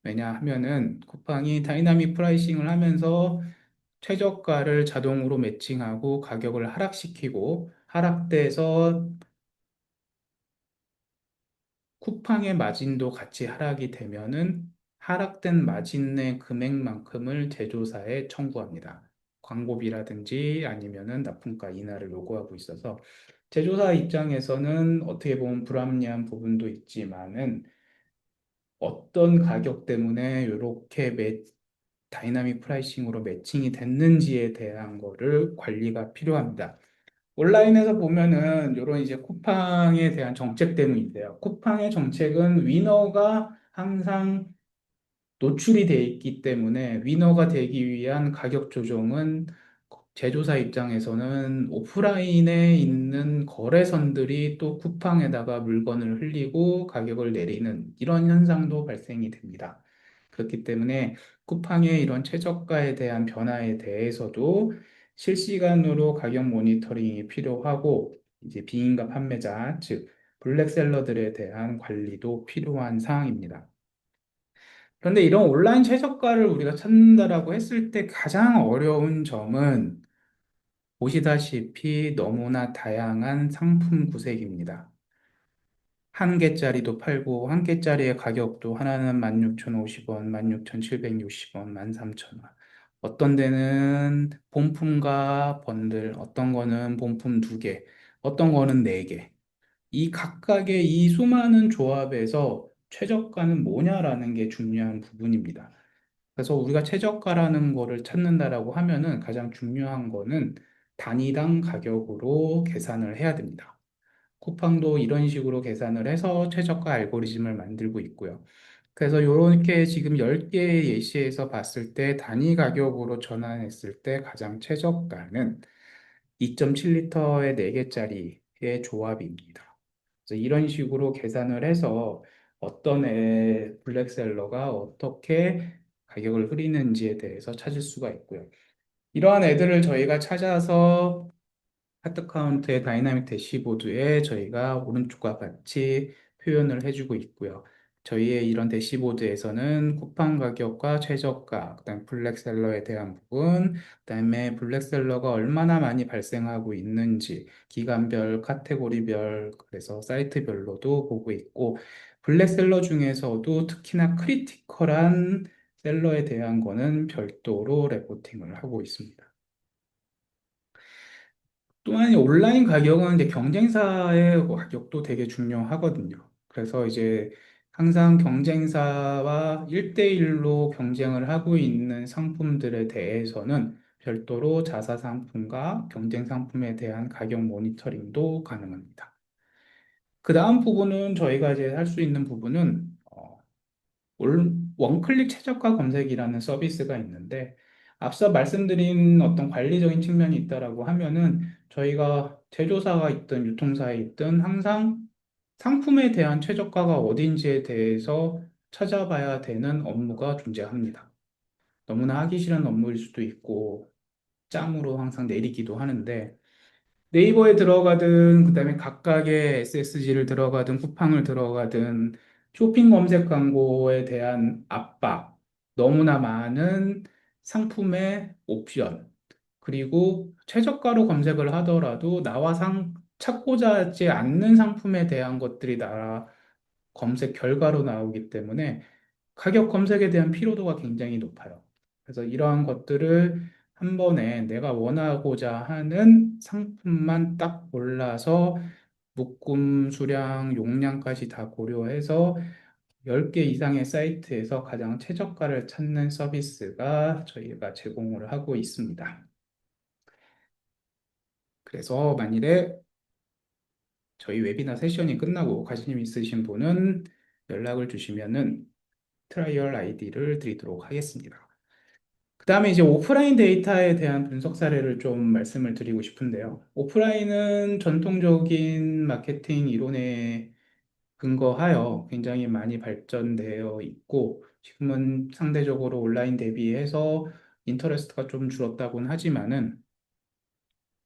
왜냐하면은 쿠팡이 다이나믹 프라이싱을 하면서 최저가를 자동으로 매칭하고 가격을 하락시키고 하락돼서 쿠팡의 마진도 같이 하락이 되면은 하락된 마진의 금액만큼을 제조사에 청구합니다. 광고비라든지 아니면은 납품가 인하를 요구하고 있어서 제조사 입장에서는 어떻게 보면 불합리한 부분도 있지만은 어떤 가격 때문에 이렇게 다이나믹 프라이싱으로 매칭이 됐는지에 대한 거를 관리가 필요합니다. 온라인에서 보면은 이런 이제 쿠팡에 대한 정책 때문인데요. 쿠팡의 정책은 위너가 항상 노출이 돼 있기 때문에 위너가 되기 위한 가격 조정은 제조사 입장에서는 오프라인에 있는 거래선들이 또 쿠팡에다가 물건을 흘리고 가격을 내리는 이런 현상도 발생이 됩니다. 그렇기 때문에 쿠팡의 이런 최저가에 대한 변화에 대해서도 실시간으로 가격 모니터링이 필요하고 이제 비인가 판매자, 즉 블랙셀러들에 대한 관리도 필요한 사항입니다. 그런데 이런 온라인 최저가를 우리가 찾는다라고 했을 때 가장 어려운 점은 보시다시피 너무나 다양한 상품 구색입니다. 한 개짜리도 팔고 한 개짜리의 가격도 하나는 16,050원, 16,760원, 13,000원. 어떤 데는 본품과 번들, 어떤 거는 본품 두 개, 어떤 거는 네 개. 이 각각의 이 수많은 조합에서 최저가는 뭐냐라는 게 중요한 부분입니다. 그래서 우리가 최저가라는 거를 찾는다라고 하면은 가장 중요한 거는 단위당 가격으로 계산을 해야 됩니다. 쿠팡도 이런 식으로 계산을 해서 최저가 알고리즘을 만들고 있고요. 그래서 이렇게 지금 10개의 예시에서 봤을 때 단위 가격으로 전환했을 때 가장 최저가는 2.7리터의 4개짜리의 조합입니다. 그래서 이런 식으로 계산을 해서 어떤 블랙셀러가 어떻게 가격을 흐리는지에 대해서 찾을 수가 있고요. 이러한 애들을 저희가 찾아서 하트카운트의 다이나믹 대시보드에 저희가 오른쪽과 같이 표현을 해주고 있고요. 저희의 이런 대시보드에서는 쿠팡 가격과 최저가, 그다음 블랙셀러에 대한 부분, 그다음에 블랙셀러가 얼마나 많이 발생하고 있는지 기간별, 카테고리별, 그래서 사이트별로도 보고 있고 블랙셀러 중에서도 특히나 크리티컬한 셀러에 대한 거는 별도로 레포팅을 하고 있습니다. 또한 이 온라인 가격은 이제 경쟁사의 가격도 되게 중요하거든요. 그래서 이제 항상 경쟁사와 1대1로 경쟁을 하고 있는 상품들에 대해서는 별도로 자사 상품과 경쟁 상품에 대한 가격 모니터링도 가능합니다. 그 다음 부분은 저희가 이제 할 수 있는 부분은 원클릭 최저가 검색이라는 서비스가 있는데 앞서 말씀드린 어떤 관리적인 측면이 있다라고 하면은 저희가 제조사가 있든 유통사에 있든 항상 상품에 대한 최저가가 어딘지에 대해서 찾아봐야 되는 업무가 존재합니다. 너무나 하기 싫은 업무일 수도 있고 짬으로 항상 내리기도 하는데 네이버에 들어가든 그다음에 각각의 SSG를 들어가든 쿠팡을 들어가든 쇼핑 검색 광고에 대한 압박, 너무나 많은 상품의 옵션, 그리고 최저가로 검색을 하더라도 나와 찾고자 하지 않는 상품에 대한 것들이 검색 결과로 나오기 때문에 가격 검색에 대한 피로도가 굉장히 높아요. 그래서 이러한 것들을 한 번에 내가 원하고자 하는 상품만 딱 골라서 묶음 수량, 용량까지 다 고려해서 10개 이상의 사이트에서 가장 최저가를 찾는 서비스가 저희가 제공을 하고 있습니다. 그래서 만일에 저희 웨비나 세션이 끝나고 관심 있으신 분은 연락을 주시면은 트라이얼 아이디를 드리도록 하겠습니다. 그 다음에 이제 오프라인 데이터에 대한 분석 사례를 좀 말씀을 드리고 싶은데요. 오프라인은 전통적인 마케팅 이론에 근거하여 굉장히 많이 발전되어 있고, 지금은 상대적으로 온라인 대비해서 인터레스트가 좀 줄었다고는 하지만은,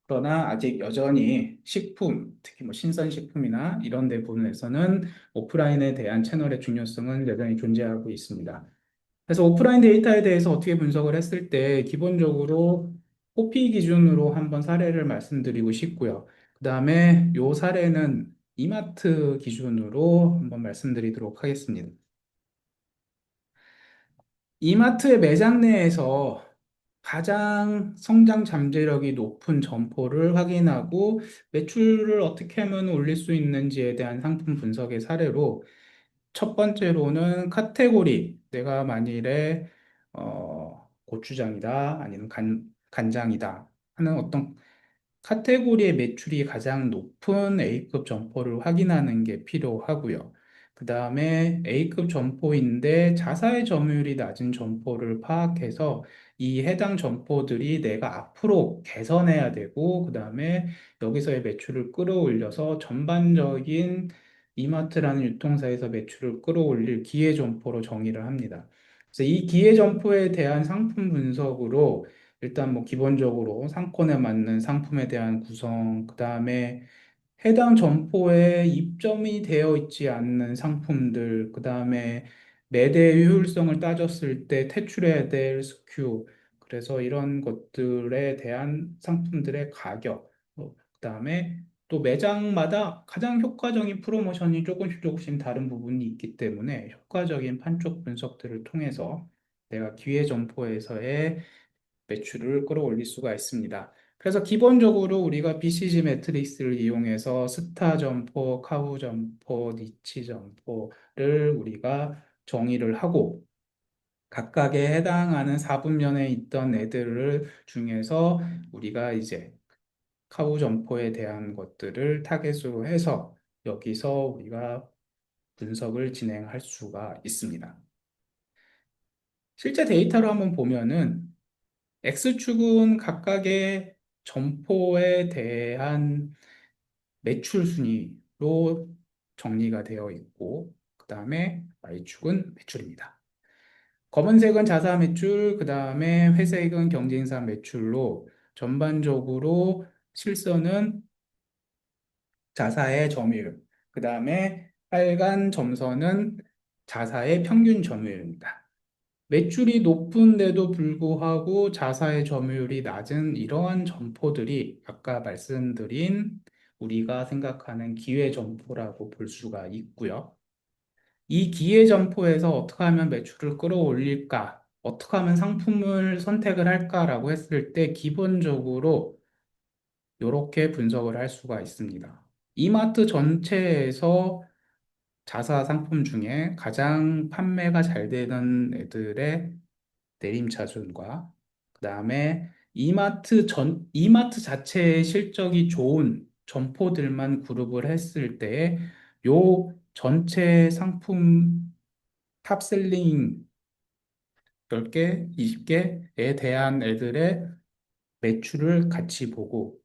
그러나 아직 여전히 식품, 특히 뭐 신선식품이나 이런 데 부분에서는 오프라인에 대한 채널의 중요성은 여전히 존재하고 있습니다. 그래서 오프라인 데이터에 대해서 어떻게 분석을 했을 때 기본적으로 호피 기준으로 한번 사례를 말씀드리고 싶고요. 그 다음에 요 사례는 이마트 기준으로 한번 말씀드리도록 하겠습니다. 이마트의 매장 내에서 가장 성장 잠재력이 높은 점포를 확인하고 매출을 어떻게 하면 올릴 수 있는지에 대한 상품 분석의 사례로 첫 번째로는 카테고리, 내가 만일에 고추장이다, 아니면 간장이다 하는 어떤 카테고리의 매출이 가장 높은 A급 점포를 확인하는 게 필요하고요. 그 다음에 A급 점포인데 자사의 점유율이 낮은 점포를 파악해서 이 해당 점포들이 내가 앞으로 개선해야 되고, 그 다음에 여기서의 매출을 끌어올려서 전반적인 이마트라는 유통사에서 매출을 끌어올릴 기회 점포로 정의를 합니다. 그래서 이 기회 점포에 대한 상품 분석으로 일단 뭐 기본적으로 상권에 맞는 상품에 대한 구성, 그 다음에 해당 점포에 입점이 되어 있지 않는 상품들, 그 다음에 매대 효율성을 따졌을 때 퇴출해야 될 SKU, 그래서 이런 것들에 대한 상품들의 가격, 그 다음에 또 매장마다 가장 효과적인 프로모션이 조금씩 조금씩 다른 부분이 있기 때문에 효과적인 판촉 분석들을 통해서 내가 기회 점포에서의 매출을 끌어올릴 수가 있습니다. 그래서 기본적으로 우리가 BCG 매트릭스를 이용해서 스타 점포, 카우 점포, 니치 점포를 우리가 정의를 하고 각각에 해당하는 4분면에 있던 애들을 중에서 우리가 이제 카우 점포에 대한 것들을 타겟으로 해서 여기서 우리가 분석을 진행할 수가 있습니다. 실제 데이터로 한번 보면은 X축은 각각의 점포에 대한 매출 순위로 정리가 되어 있고, 그 다음에 Y축은 매출입니다. 검은색은 자사 매출, 그 다음에 회색은 경쟁사 매출로 전반적으로 실선은 자사의 점유율, 그 다음에 빨간 점선은 자사의 평균 점유율입니다. 매출이 높은데도 불구하고 자사의 점유율이 낮은 이러한 점포들이 아까 말씀드린 우리가 생각하는 기회 점포라고 볼 수가 있고요. 이 기회 점포에서 어떻게 하면 매출을 끌어올릴까? 어떻게 하면 상품을 선택을 할까라고 했을 때 기본적으로 이렇게 분석을 할 수가 있습니다. 이마트 전체에서 자사 상품 중에 가장 판매가 잘 되는 애들의 내림차순과 그 다음에 이마트 자체의 실적이 좋은 점포들만 그룹을 했을 때, 요 전체 상품 탑셀링 10개, 20개에 대한 애들의 매출을 같이 보고,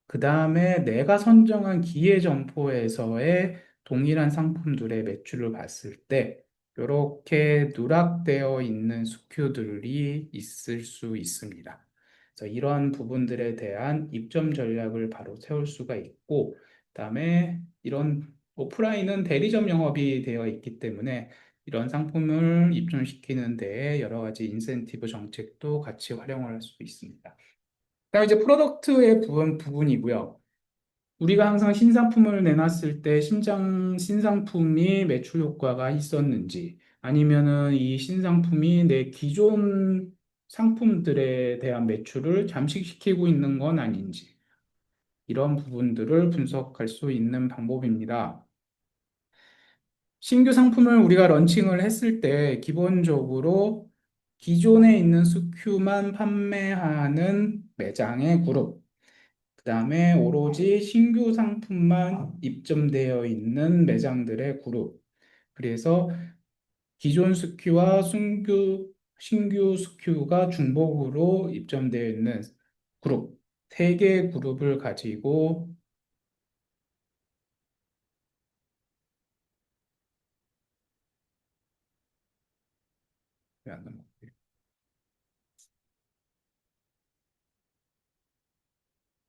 그 다음에 내가 선정한 기회 점포에서의 동일한 상품들의 매출을 봤을 때, 이렇게 누락되어 있는 스큐들이 있을 수 있습니다. 그래서 이런 부분들에 대한 입점 전략을 바로 세울 수가 있고, 그다음에 이런 오프라인은 대리점 영업이 되어 있기 때문에 이런 상품을 입점시키는 데에 여러 가지 인센티브 정책도 같이 활용을 할 수 있습니다. 그다음에 이제 프로덕트의 부분이고요. 우리가 항상 신상품을 내놨을 때 신상품이 매출 효과가 있었는지, 아니면은 이 신상품이 내 기존 상품들에 대한 매출을 잠식시키고 있는 건 아닌지, 이런 부분들을 분석할 수 있는 방법입니다. 신규 상품을 우리가 런칭을 했을 때 기본적으로 기존에 있는 SKU만 판매하는 매장의 그룹, 그 다음에 오로지 신규 상품만 입점되어 있는 매장들의 그룹. 그래서 기존 SKU와 신규 SKU가 중복으로 입점되어 있는 그룹. 세 개의 그룹을 가지고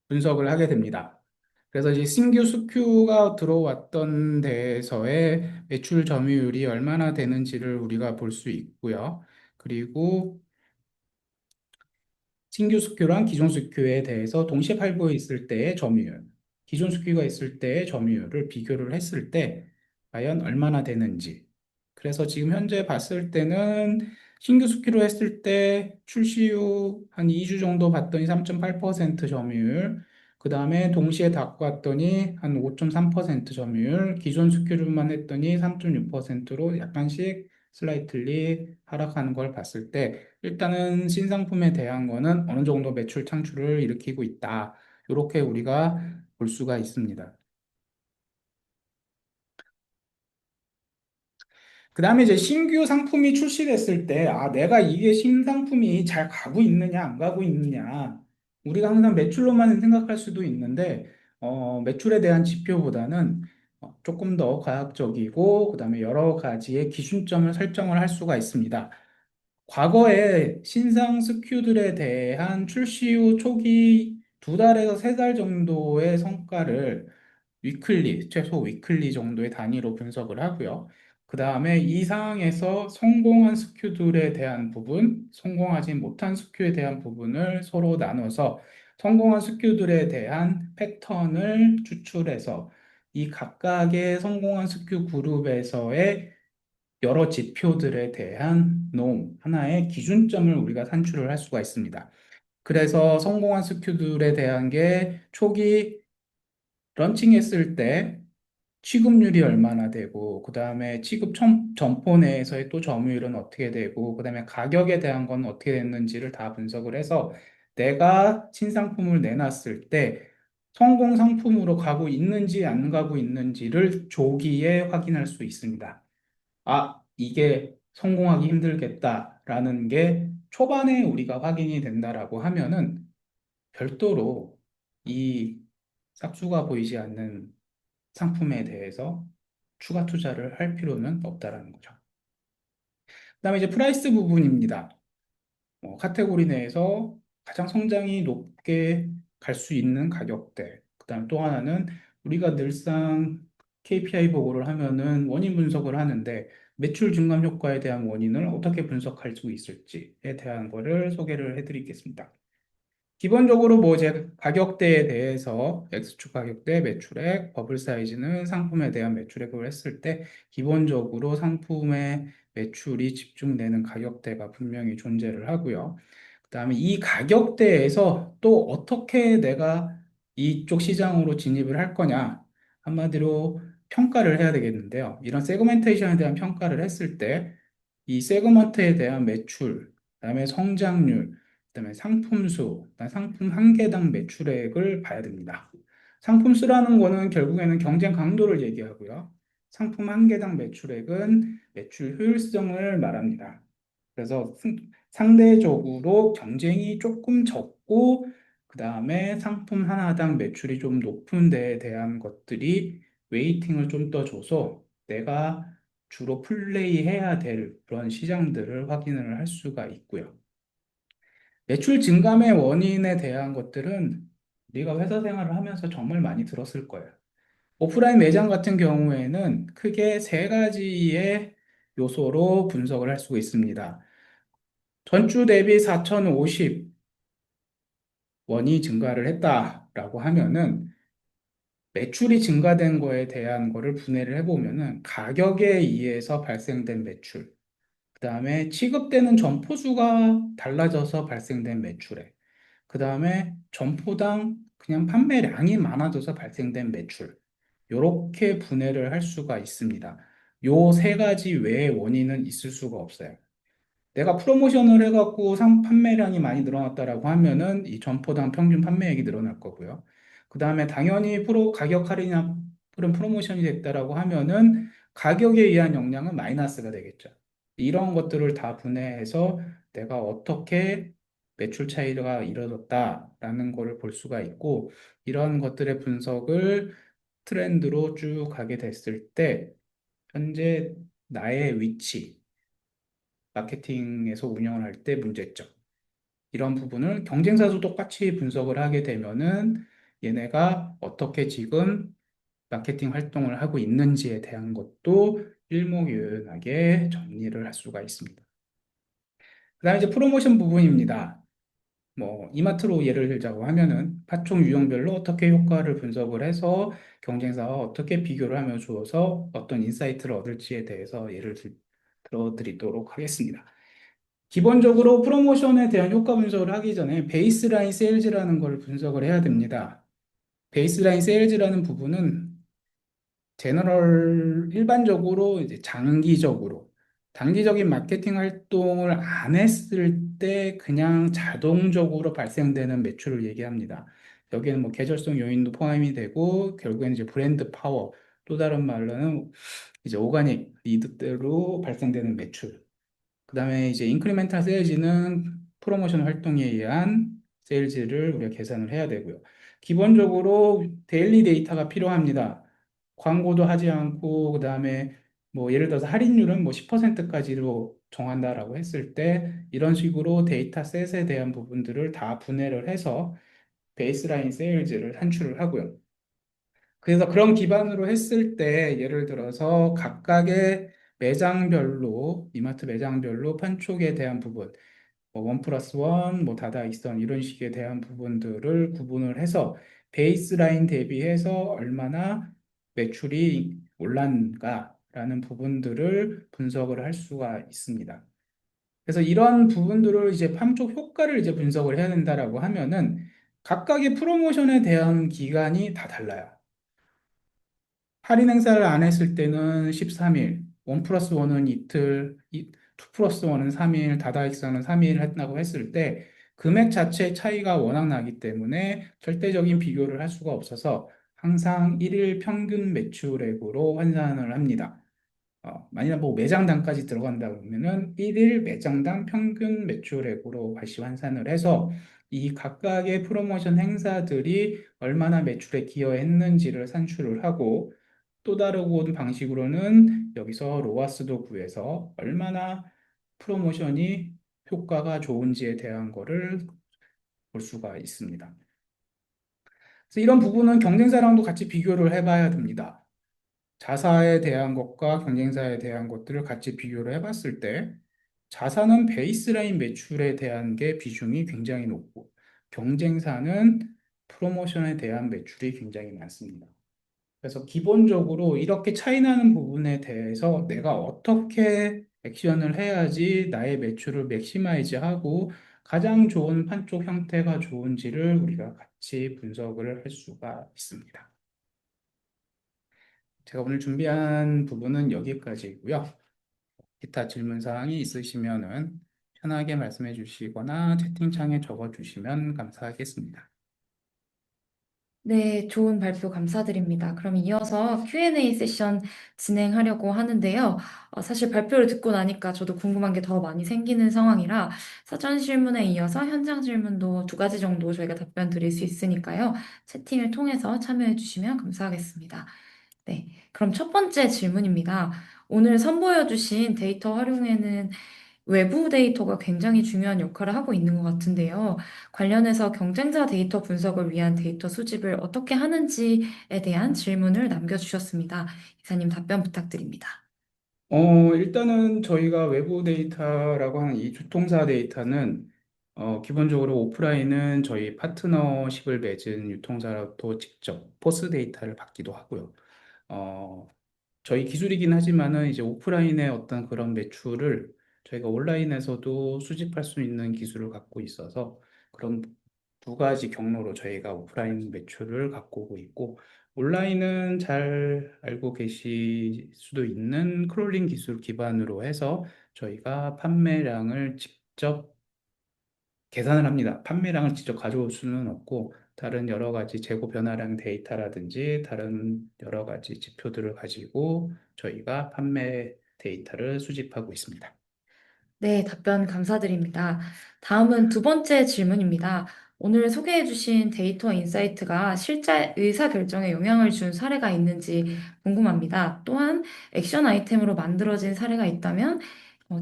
분석을 하게 됩니다. 그래서 이제 신규 SKU가 들어왔던 데에서의 매출 점유율이 얼마나 되는지를 우리가 볼 수 있고요. 그리고 신규 스큐랑 기존 스큐에 대해서 동시에 발부해 있을 때의 점유율, 기존 스큐가 있을 때의 점유율을 비교를 했을 때 과연 얼마나 되는지. 그래서 지금 현재 봤을 때는 신규 스큐로 했을 때 출시 후 한 2주 정도 봤더니 3.8% 점유율, 그 다음에 동시에 닫고 왔더니 한 5.3% 점유율, 기존 스큐로만 했더니 3.6%로 약간씩 슬라이틀리 하락하는 걸 봤을 때 일단은 신상품에 대한 거는 어느 정도 매출 창출을 일으키고 있다. 이렇게 우리가 볼 수가 있습니다. 그 다음에 이제 신규 상품이 출시됐을 때, 아, 내가 이게 신상품이 잘 가고 있느냐, 안 가고 있느냐. 우리가 항상 매출로만 생각할 수도 있는데, 매출에 대한 지표보다는 조금 더 과학적이고, 그 다음에 여러 가지의 기준점을 설정을 할 수가 있습니다. 과거에 신상 스큐들에 대한 출시 후 초기 2달에서 3달 정도의 성과를 최소 위클리 정도의 단위로 분석을 하고요. 그 다음에 이 상황에서 성공한 스큐들에 대한 부분, 성공하지 못한 스큐에 대한 부분을 서로 나눠서 성공한 스큐들에 대한 패턴을 추출해서 이 각각의 성공한 스큐 그룹에서의 여러 지표들에 대한 하나의 기준점을 우리가 산출을 할 수가 있습니다. 그래서 성공한 스큐들에 대한 게 초기 런칭했을 때 취급률이 얼마나 되고, 그 다음에 점포 내에서의 또 점유율은 어떻게 되고, 그 다음에 가격에 대한 건 어떻게 됐는지를 다 분석을 해서 내가 신상품을 내놨을 때 성공 상품으로 가고 있는지 안 가고 있는지를 조기에 확인할 수 있습니다. 아, 이게 성공하기 힘들겠다라는 게 초반에 우리가 확인이 된다라고 하면은 별도로 이 싹수가 보이지 않는 상품에 대해서 추가 투자를 할 필요는 없다라는 거죠. 그다음에 이제 프라이스 부분입니다. 카테고리 내에서 가장 성장이 높게 갈 수 있는 가격대. 그다음 또 하나는 우리가 늘상 KPI 보고를 하면은 원인 분석을 하는데 매출 증감 효과에 대한 원인을 어떻게 분석할 수 있을지에 대한 거를 소개를 해드리겠습니다. 기본적으로 뭐 이제 가격대에 대해서 X축 가격대, 매출액, 버블 사이즈는 상품에 대한 매출액을 했을 때 기본적으로 상품의 매출이 집중되는 가격대가 분명히 존재를 하고요. 그다음에 이 가격대에서 또 어떻게 내가 이쪽 시장으로 진입을 할 거냐 한마디로 평가를 해야 되겠는데요. 이런 세그멘테이션에 대한 평가를 했을 때 이 세그먼트에 대한 매출, 그다음에 성장률 그다음에 상품 수, 그다음에 상품 한 개당 매출액을 봐야 됩니다. 상품 수라는 거는 결국에는 경쟁 강도를 얘기하고요. 상품 한 개당 매출액은 매출 효율성을 말합니다. 그래서 상대적으로 경쟁이 조금 적고, 그 다음에 상품 하나당 매출이 좀 높은 데에 대한 것들이 웨이팅을 좀 더 줘서 내가 주로 플레이해야 될 그런 시장들을 확인을 할 수가 있고요. 매출 증감의 원인에 대한 것들은 우리가 회사 생활을 하면서 정말 많이 들었을 거예요. 오프라인 매장 같은 경우에는 크게 세 가지의 요소로 분석을 할 수가 있습니다. 전주 대비 4,050원이 증가를 했다라고 하면은 매출이 증가된 거에 대한 거를 분해를 해보면은 가격에 의해서 발생된 매출, 그 다음에 취급되는 점포수가 달라져서 발생된 매출액, 그 다음에 점포당 그냥 판매량이 많아져서 발생된 매출. 이렇게 분해를 할 수가 있습니다. 요 세 가지 외의 원인은 있을 수가 없어요. 내가 프로모션을 해갖고 판매량이 많이 늘어났다라고 하면은 이 점포당 평균 판매액이 늘어날 거고요. 그 다음에 당연히 가격 할인이나 프로모션이 됐다라고 하면은 가격에 의한 영향은 마이너스가 되겠죠. 이런 것들을 다 분해해서 내가 어떻게 매출 차이가 이뤄졌다라는 거를 볼 수가 있고, 이런 것들의 분석을 트렌드로 쭉 가게 됐을 때 현재 나의 위치, 마케팅에서 운영을 할 때 문제점. 이런 부분을 경쟁사도 똑같이 분석을 하게 되면은 얘네가 어떻게 지금 마케팅 활동을 하고 있는지에 대한 것도 일목요연하게 정리를 할 수가 있습니다. 그다음에 이제 프로모션 부분입니다. 뭐 이마트로 예를 들자고 하면은 파총 유형별로 어떻게 효과를 분석을 해서 경쟁사와 어떻게 비교를 하며 주어서 어떤 인사이트를 얻을지에 대해서 들어드리도록 하겠습니다. 기본적으로 프로모션에 대한 효과 분석을 하기 전에 베이스라인 세일즈라는 걸 분석을 해야 됩니다. 베이스라인 세일즈라는 부분은 일반적으로 이제 단기적인 마케팅 활동을 안 했을 때 그냥 자동적으로 발생되는 매출을 얘기합니다. 여기에는 뭐 계절성 요인도 포함이 되고, 결국에는 이제 브랜드 파워, 또 다른 말로는 이제 오가닉 리드대로 발생되는 매출. 그 다음에 이제 인크리멘탈 세일즈는 프로모션 활동에 의한 세일즈를 우리가 계산을 해야 되고요. 기본적으로 데일리 데이터가 필요합니다. 광고도 하지 않고, 그 다음에 뭐 예를 들어서 할인율은 뭐 10%까지로 정한다라고 했을 때 이런 식으로 데이터 셋에 대한 부분들을 다 분해를 해서 베이스라인 세일즈를 산출을 하고요. 그래서 그런 기반으로 했을 때 예를 들어서 각각의 매장별로, 이마트 매장별로 판촉에 대한 부분, 뭐 원 플러스 원, 뭐 다다익선 이런 식에 대한 부분들을 구분을 해서 베이스라인 대비해서 얼마나 매출이 올랐는가라는 부분들을 분석을 할 수가 있습니다. 그래서 이런 부분들을 이제 판촉 효과를 이제 분석을 해야 된다라고 하면은 각각의 프로모션에 대한 기간이 다 달라요. 할인 행사를 안 했을 때는 13일, 원 플러스 원은 이틀, 투 플러스 원은 3일, 다다익선은 3일 했다고 했을 때 금액 자체의 차이가 워낙 나기 때문에 절대적인 비교를 할 수가 없어서 항상 1일 평균 매출액으로 환산을 합니다. 만약 뭐 매장당까지 들어간다 그러면은 1일 매장당 평균 매출액으로 다시 환산을 해서 이 각각의 프로모션 행사들이 얼마나 매출에 기여했는지를 산출을 하고, 또 다른 방식으로는 여기서 로아스도 구해서 얼마나 프로모션이 효과가 좋은지에 대한 거를 볼 수가 있습니다. 그래서 이런 부분은 경쟁사랑도 같이 비교를 해봐야 됩니다. 자사에 대한 것과 경쟁사에 대한 것들을 같이 비교를 해봤을 때 자사는 베이스라인 매출에 대한 게 비중이 굉장히 높고 경쟁사는 프로모션에 대한 매출이 굉장히 많습니다. 그래서 기본적으로 이렇게 차이 나는 부분에 대해서 내가 어떻게 액션을 해야지 나의 매출을 맥시마이즈하고 가장 좋은 판촉 형태가 좋은지를 우리가 같이 분석을 할 수가 있습니다. 제가 오늘 준비한 부분은 여기까지고요. 기타 질문 사항이 있으시면은 편하게 말씀해 주시거나 채팅창에 적어 주시면 감사하겠습니다. 네, 좋은 발표 감사드립니다. 그럼 이어서 Q&A 세션 진행하려고 하는데요. 사실 발표를 듣고 나니까 저도 궁금한 게 더 많이 생기는 상황이라 사전 질문에 이어서 현장 질문도 두 가지 정도 저희가 답변 드릴 수 있으니까요. 채팅을 통해서 참여해 주시면 감사하겠습니다. 네, 그럼 첫 번째 질문입니다. 오늘 선보여 주신 데이터 활용에는 외부 데이터가 굉장히 중요한 역할을 하고 있는 것 같은데요. 관련해서 경쟁자 데이터 분석을 위한 데이터 수집을 어떻게 하는지에 대한 질문을 남겨주셨습니다. 이사님 답변 부탁드립니다. 일단은 저희가 외부 데이터라고 하는 이 주통사 데이터는 기본적으로 오프라인은 저희 파트너십을 맺은 유통사로부터 직접 포스 데이터를 받기도 하고요. 어, 저희 기술이긴 하지만은 이제 오프라인의 어떤 그런 매출을 저희가 온라인에서도 수집할 수 있는 기술을 갖고 있어서 그런 두 가지 경로로 저희가 오프라인 매출을 갖고 오고 있고 온라인은 잘 알고 계실 수도 있는 크롤링 기술 기반으로 해서 저희가 판매량을 직접 계산을 합니다. 판매량을 직접 가져올 수는 없고 다른 여러 가지 재고 변화량 데이터라든지 다른 여러 가지 지표들을 가지고 저희가 판매 데이터를 수집하고 있습니다. 네, 답변 감사드립니다. 다음은 두 번째 질문입니다. 오늘 소개해 주신 데이터 인사이트가 실제 의사 결정에 영향을 준 사례가 있는지 궁금합니다. 또한 액션 아이템으로 만들어진 사례가 있다면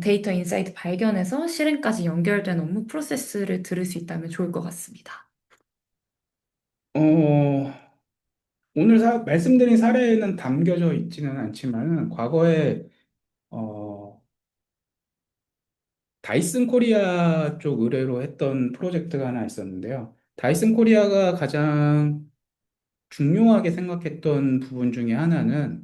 데이터 인사이트 발견에서 실행까지 연결된 업무 프로세스를 들을 수 있다면 좋을 것 같습니다. 어, 오늘 말씀드린 사례는 담겨져 있지는 않지만 과거에 어, 다이슨 코리아 쪽 의뢰로 했던 프로젝트가 하나 있었는데요. 다이슨 코리아가 가장 중요하게 생각했던 부분 중에 하나는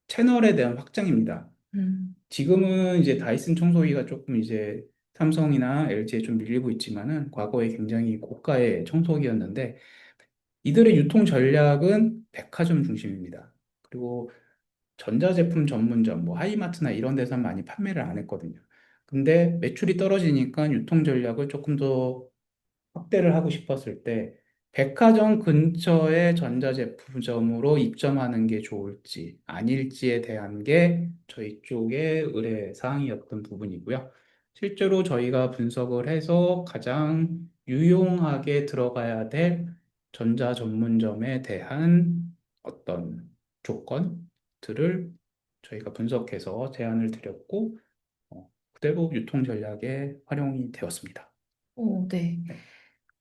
채널에 대한 확장입니다. 음, 지금은 이제 다이슨 청소기가 조금 이제 삼성이나 LG에 좀 밀리고 있지만은 과거에 굉장히 고가의 청소기였는데 이들의 유통 전략은 백화점 중심입니다. 그리고 전자제품 전문점, 뭐 하이마트나 이런 데서 많이 판매를 안 했거든요. 근데 매출이 떨어지니까 유통 전략을 조금 더 확대를 하고 싶었을 때 백화점 근처의 전자제품점으로 입점하는 게 좋을지 아닐지에 대한 게 저희 쪽의 의뢰 사항이었던 부분이고요. 실제로 저희가 분석을 해서 가장 유용하게 들어가야 될 전자 전문점에 대한 어떤 조건들을 저희가 분석해서 제안을 드렸고 그대로 유통 전략에 활용이 되었습니다. 오, 네. 네.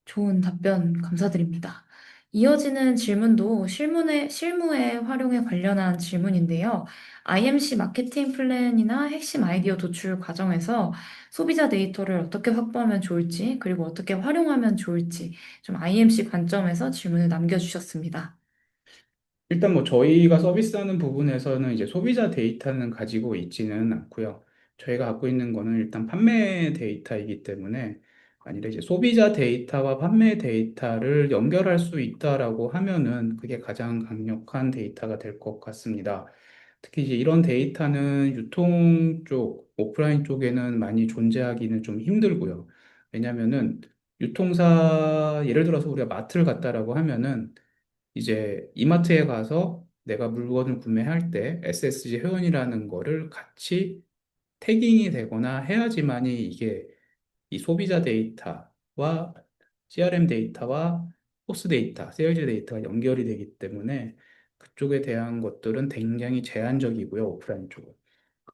좋은 답변 감사드립니다. 이어지는 질문도 실무에 활용에 관련한 질문인데요. IMC 마케팅 플랜이나 핵심 아이디어 도출 과정에서 소비자 데이터를 어떻게 확보하면 좋을지, 그리고 어떻게 활용하면 좋을지, 좀 IMC 관점에서 질문을 남겨주셨습니다. 일단 뭐 저희가 서비스하는 부분에서는 이제 소비자 데이터는 가지고 있지는 않고요. 저희가 갖고 있는 거는 일단 판매 데이터이기 때문에 만일에 이제 소비자 데이터와 판매 데이터를 연결할 수 있다라고 하면은 그게 가장 강력한 데이터가 될 것 같습니다. 특히 이제 이런 데이터는 유통 쪽, 오프라인 쪽에는 많이 존재하기는 좀 힘들고요. 왜냐면은 유통사, 예를 들어서 우리가 마트를 갔다라고 하면은 이제 이마트에 가서 내가 물건을 구매할 때 SSG 회원이라는 거를 같이 태깅이 되거나 해야지만이 이게 이 소비자 데이터와 CRM 데이터와 포스 데이터, 세일즈 데이터가 연결이 되기 때문에 그쪽에 대한 것들은 굉장히 제한적이고요, 오프라인 쪽은.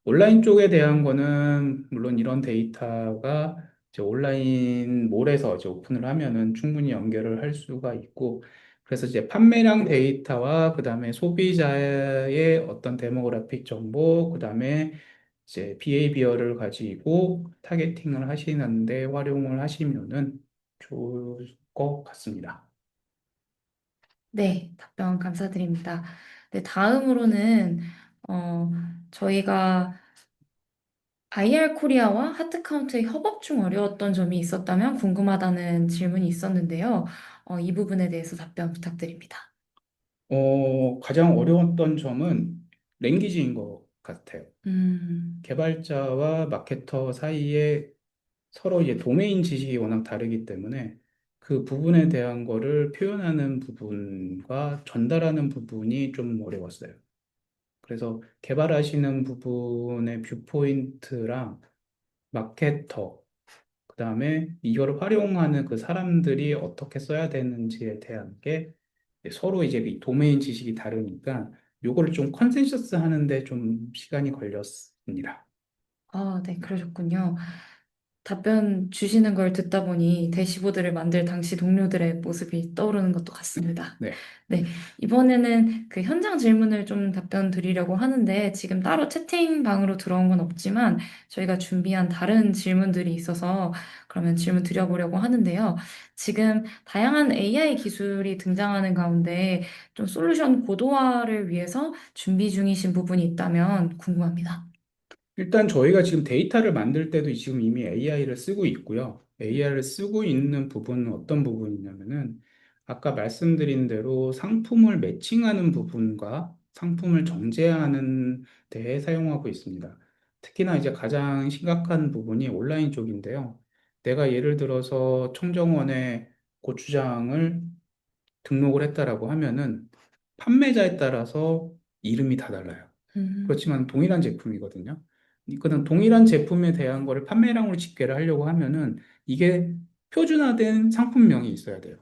온라인 쪽에 대한 거는 물론 이런 데이터가 이제 온라인 몰에서 이제 오픈을 하면은 충분히 연결을 할 수가 있고 그래서 이제 판매량 데이터와 그다음에 소비자의 어떤 데모그래픽 정보 그다음에 이제 비헤이비어를 가지고 타겟팅을 하시는데 활용을 하시면은 좋을 것 같습니다. 네, 답변 감사드립니다. 네, 다음으로는 어, 저희가 IR 코리아와 하트카운트의 협업 중 어려웠던 점이 있었다면 궁금하다는 질문이 있었는데요. 이 부분에 대해서 답변 부탁드립니다. 가장 어려웠던 점은 랭귀지인 것 같아요. 음, 개발자와 마케터 사이에 서로 이제 도메인 지식이 워낙 다르기 때문에 그 부분에 대한 거를 표현하는 부분과 전달하는 부분이 좀 어려웠어요. 그래서 개발하시는 부분의 뷰포인트랑 마케터, 그다음에 이걸 활용하는 그 사람들이 어떻게 써야 되는지에 대한 게 서로 이제 이 도메인 지식이 다르니까 요거를 좀 컨센서스 하는데 좀 시간이 걸렸습니다. 아, 네, 그러셨군요. 답변 주시는 걸 듣다 보니 대시보드를 만들 당시 동료들의 모습이 떠오르는 것도 같습니다. 네. 네, 이번에는 그 현장 질문을 좀 답변 드리려고 하는데 지금 따로 채팅방으로 들어온 건 없지만 저희가 준비한 다른 질문들이 있어서 그러면 질문 드려보려고 하는데요. 지금 다양한 AI 기술이 등장하는 가운데 좀 솔루션 고도화를 위해서 준비 중이신 부분이 있다면 궁금합니다. 일단 저희가 지금 데이터를 만들 때도 지금 이미 AI를 쓰고 있고요. AI를 쓰고 있는 부분은 어떤 부분이냐면은 아까 말씀드린 대로 상품을 매칭하는 부분과 상품을 정제하는 데에 사용하고 있습니다. 특히나 이제 가장 심각한 부분이 온라인 쪽인데요. 내가 예를 들어서 청정원에 고추장을 등록을 했다라고 하면은 판매자에 따라서 이름이 다 달라요. 음, 그렇지만 동일한 제품이거든요. 그는 동일한 제품에 대한 거를 판매량으로 집계를 하려고 하면은 이게 표준화된 상품명이 있어야 돼요.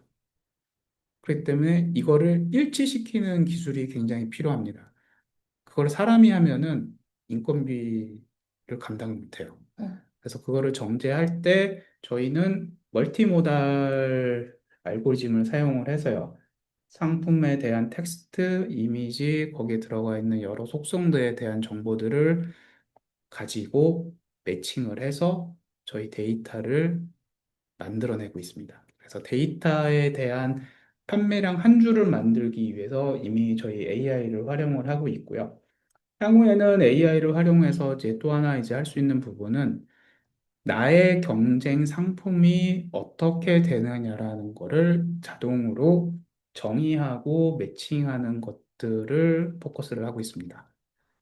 그렇기 때문에 이거를 일치시키는 기술이 굉장히 필요합니다. 그걸 사람이 하면은 인건비를 감당 못해요. 어, 그래서 그거를 정제할 때 저희는 멀티모달 알고리즘을 사용을 해서요. 상품에 대한 텍스트, 이미지, 거기에 들어가 있는 여러 속성들에 대한 정보들을 가지고 매칭을 해서 저희 데이터를 만들어내고 있습니다. 그래서 데이터에 대한 판매량 한 줄을 만들기 위해서 이미 저희 AI를 활용을 하고 있고요. 향후에는 AI를 활용해서 이제 또 하나 이제 할 수 있는 부분은 나의 경쟁 상품이 어떻게 되느냐라는 거를 자동으로 정의하고 매칭하는 것들을 포커스를 하고 있습니다.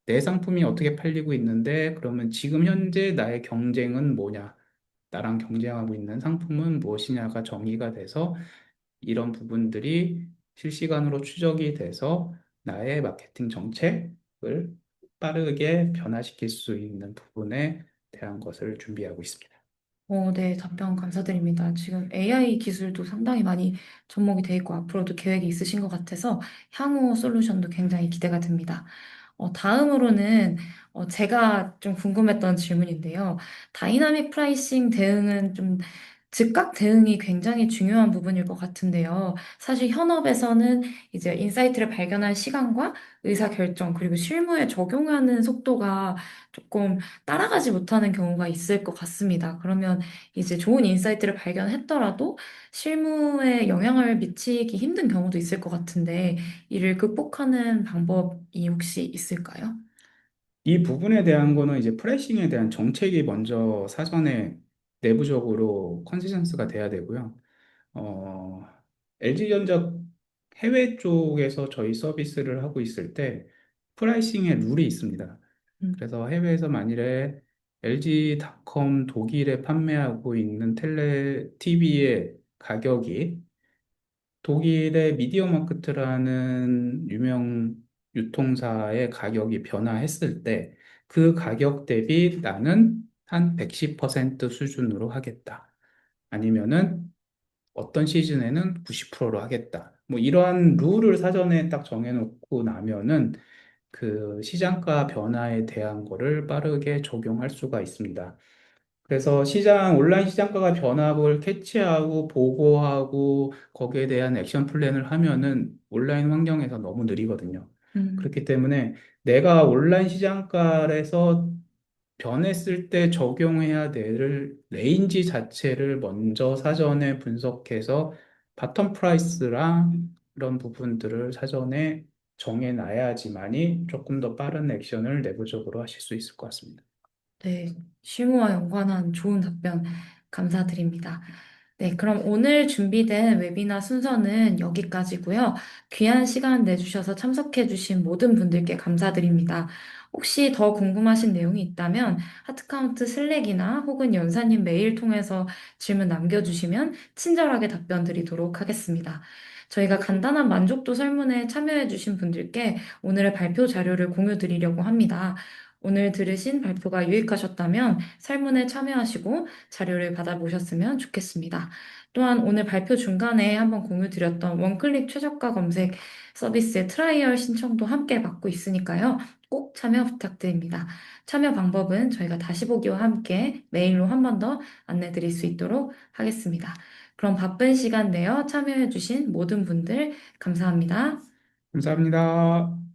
내 상품이 어떻게 팔리고 있는데, 그러면 지금 현재 나의 경쟁은 뭐냐? 나랑 경쟁하고 있는 상품은 무엇이냐가 정의가 돼서 이런 부분들이 실시간으로 추적이 돼서 나의 마케팅 정책을 빠르게 변화시킬 수 있는 부분에 대한 것을 준비하고 있습니다. 네, 답변 감사드립니다. 지금 AI 기술도 상당히 많이 접목이 돼 있고 앞으로도 계획이 있으신 것 같아서 향후 솔루션도 굉장히 기대가 됩니다. 다음으로는 제가 좀 궁금했던 질문인데요. 다이나믹 프라이싱 대응은 좀 즉각 대응이 굉장히 중요한 부분일 것 같은데요. 사실 현업에서는 이제 인사이트를 발견할 시간과 의사결정 그리고 실무에 적용하는 속도가 조금 따라가지 못하는 경우가 있을 것 같습니다. 그러면 이제 좋은 인사이트를 발견했더라도 실무에 영향을 미치기 힘든 경우도 있을 것 같은데 이를 극복하는 방법이 혹시 있을까요? 이 부분에 대한 거는 이제 프라이싱에 대한 정책이 먼저 사전에 내부적으로 컨센서스가 돼야 되고요. 어, LG전자 해외 쪽에서 저희 서비스를 하고 있을 때 프라이싱의 룰이 있습니다. 음, 그래서 해외에서 만일에 LG닷컴 독일에 판매하고 있는 텔레 TV의 가격이 독일의 미디어마크트라는 유명 유통사의 가격이 변화했을 때 그 가격 대비 나는 한 110% 수준으로 하겠다. 아니면은 어떤 시즌에는 90%로 하겠다. 뭐 이러한 룰을 사전에 딱 정해놓고 나면은 그 시장가 변화에 대한 거를 빠르게 적용할 수가 있습니다. 그래서 온라인 시장가가 변화를 캐치하고 보고하고 거기에 대한 액션 플랜을 하면은 온라인 환경에서 너무 느리거든요. 음. 그렇기 때문에 내가 온라인 시장가에서 변했을 때 적용해야 될 레인지 자체를 먼저 사전에 분석해서 바텀 프라이스랑 이런 부분들을 사전에 정해놔야지만이 조금 더 빠른 액션을 내부적으로 하실 수 있을 것 같습니다. 네, 실무와 연관한 좋은 답변 감사드립니다. 네, 그럼 오늘 준비된 웨비나 순서는 여기까지고요. 귀한 시간 내주셔서 참석해주신 모든 분들께 감사드립니다. 혹시 더 궁금하신 내용이 있다면 하트카운트 슬랙이나 혹은 연사님 메일 통해서 질문 남겨주시면 친절하게 답변 드리도록 하겠습니다. 저희가 간단한 만족도 설문에 참여해주신 분들께 오늘의 발표 자료를 공유 드리려고 합니다. 오늘 들으신 발표가 유익하셨다면 설문에 참여하시고 자료를 받아보셨으면 좋겠습니다. 또한 오늘 발표 중간에 한번 공유 드렸던 원클릭 최저가 검색 서비스의 트라이얼 신청도 함께 받고 있으니까요. 꼭 참여 부탁드립니다. 참여 방법은 저희가 다시 보기와 함께 메일로 한 번 더 안내 드릴 수 있도록 하겠습니다. 그럼 바쁜 시간 내어 참여해주신 모든 분들 감사합니다. 감사합니다.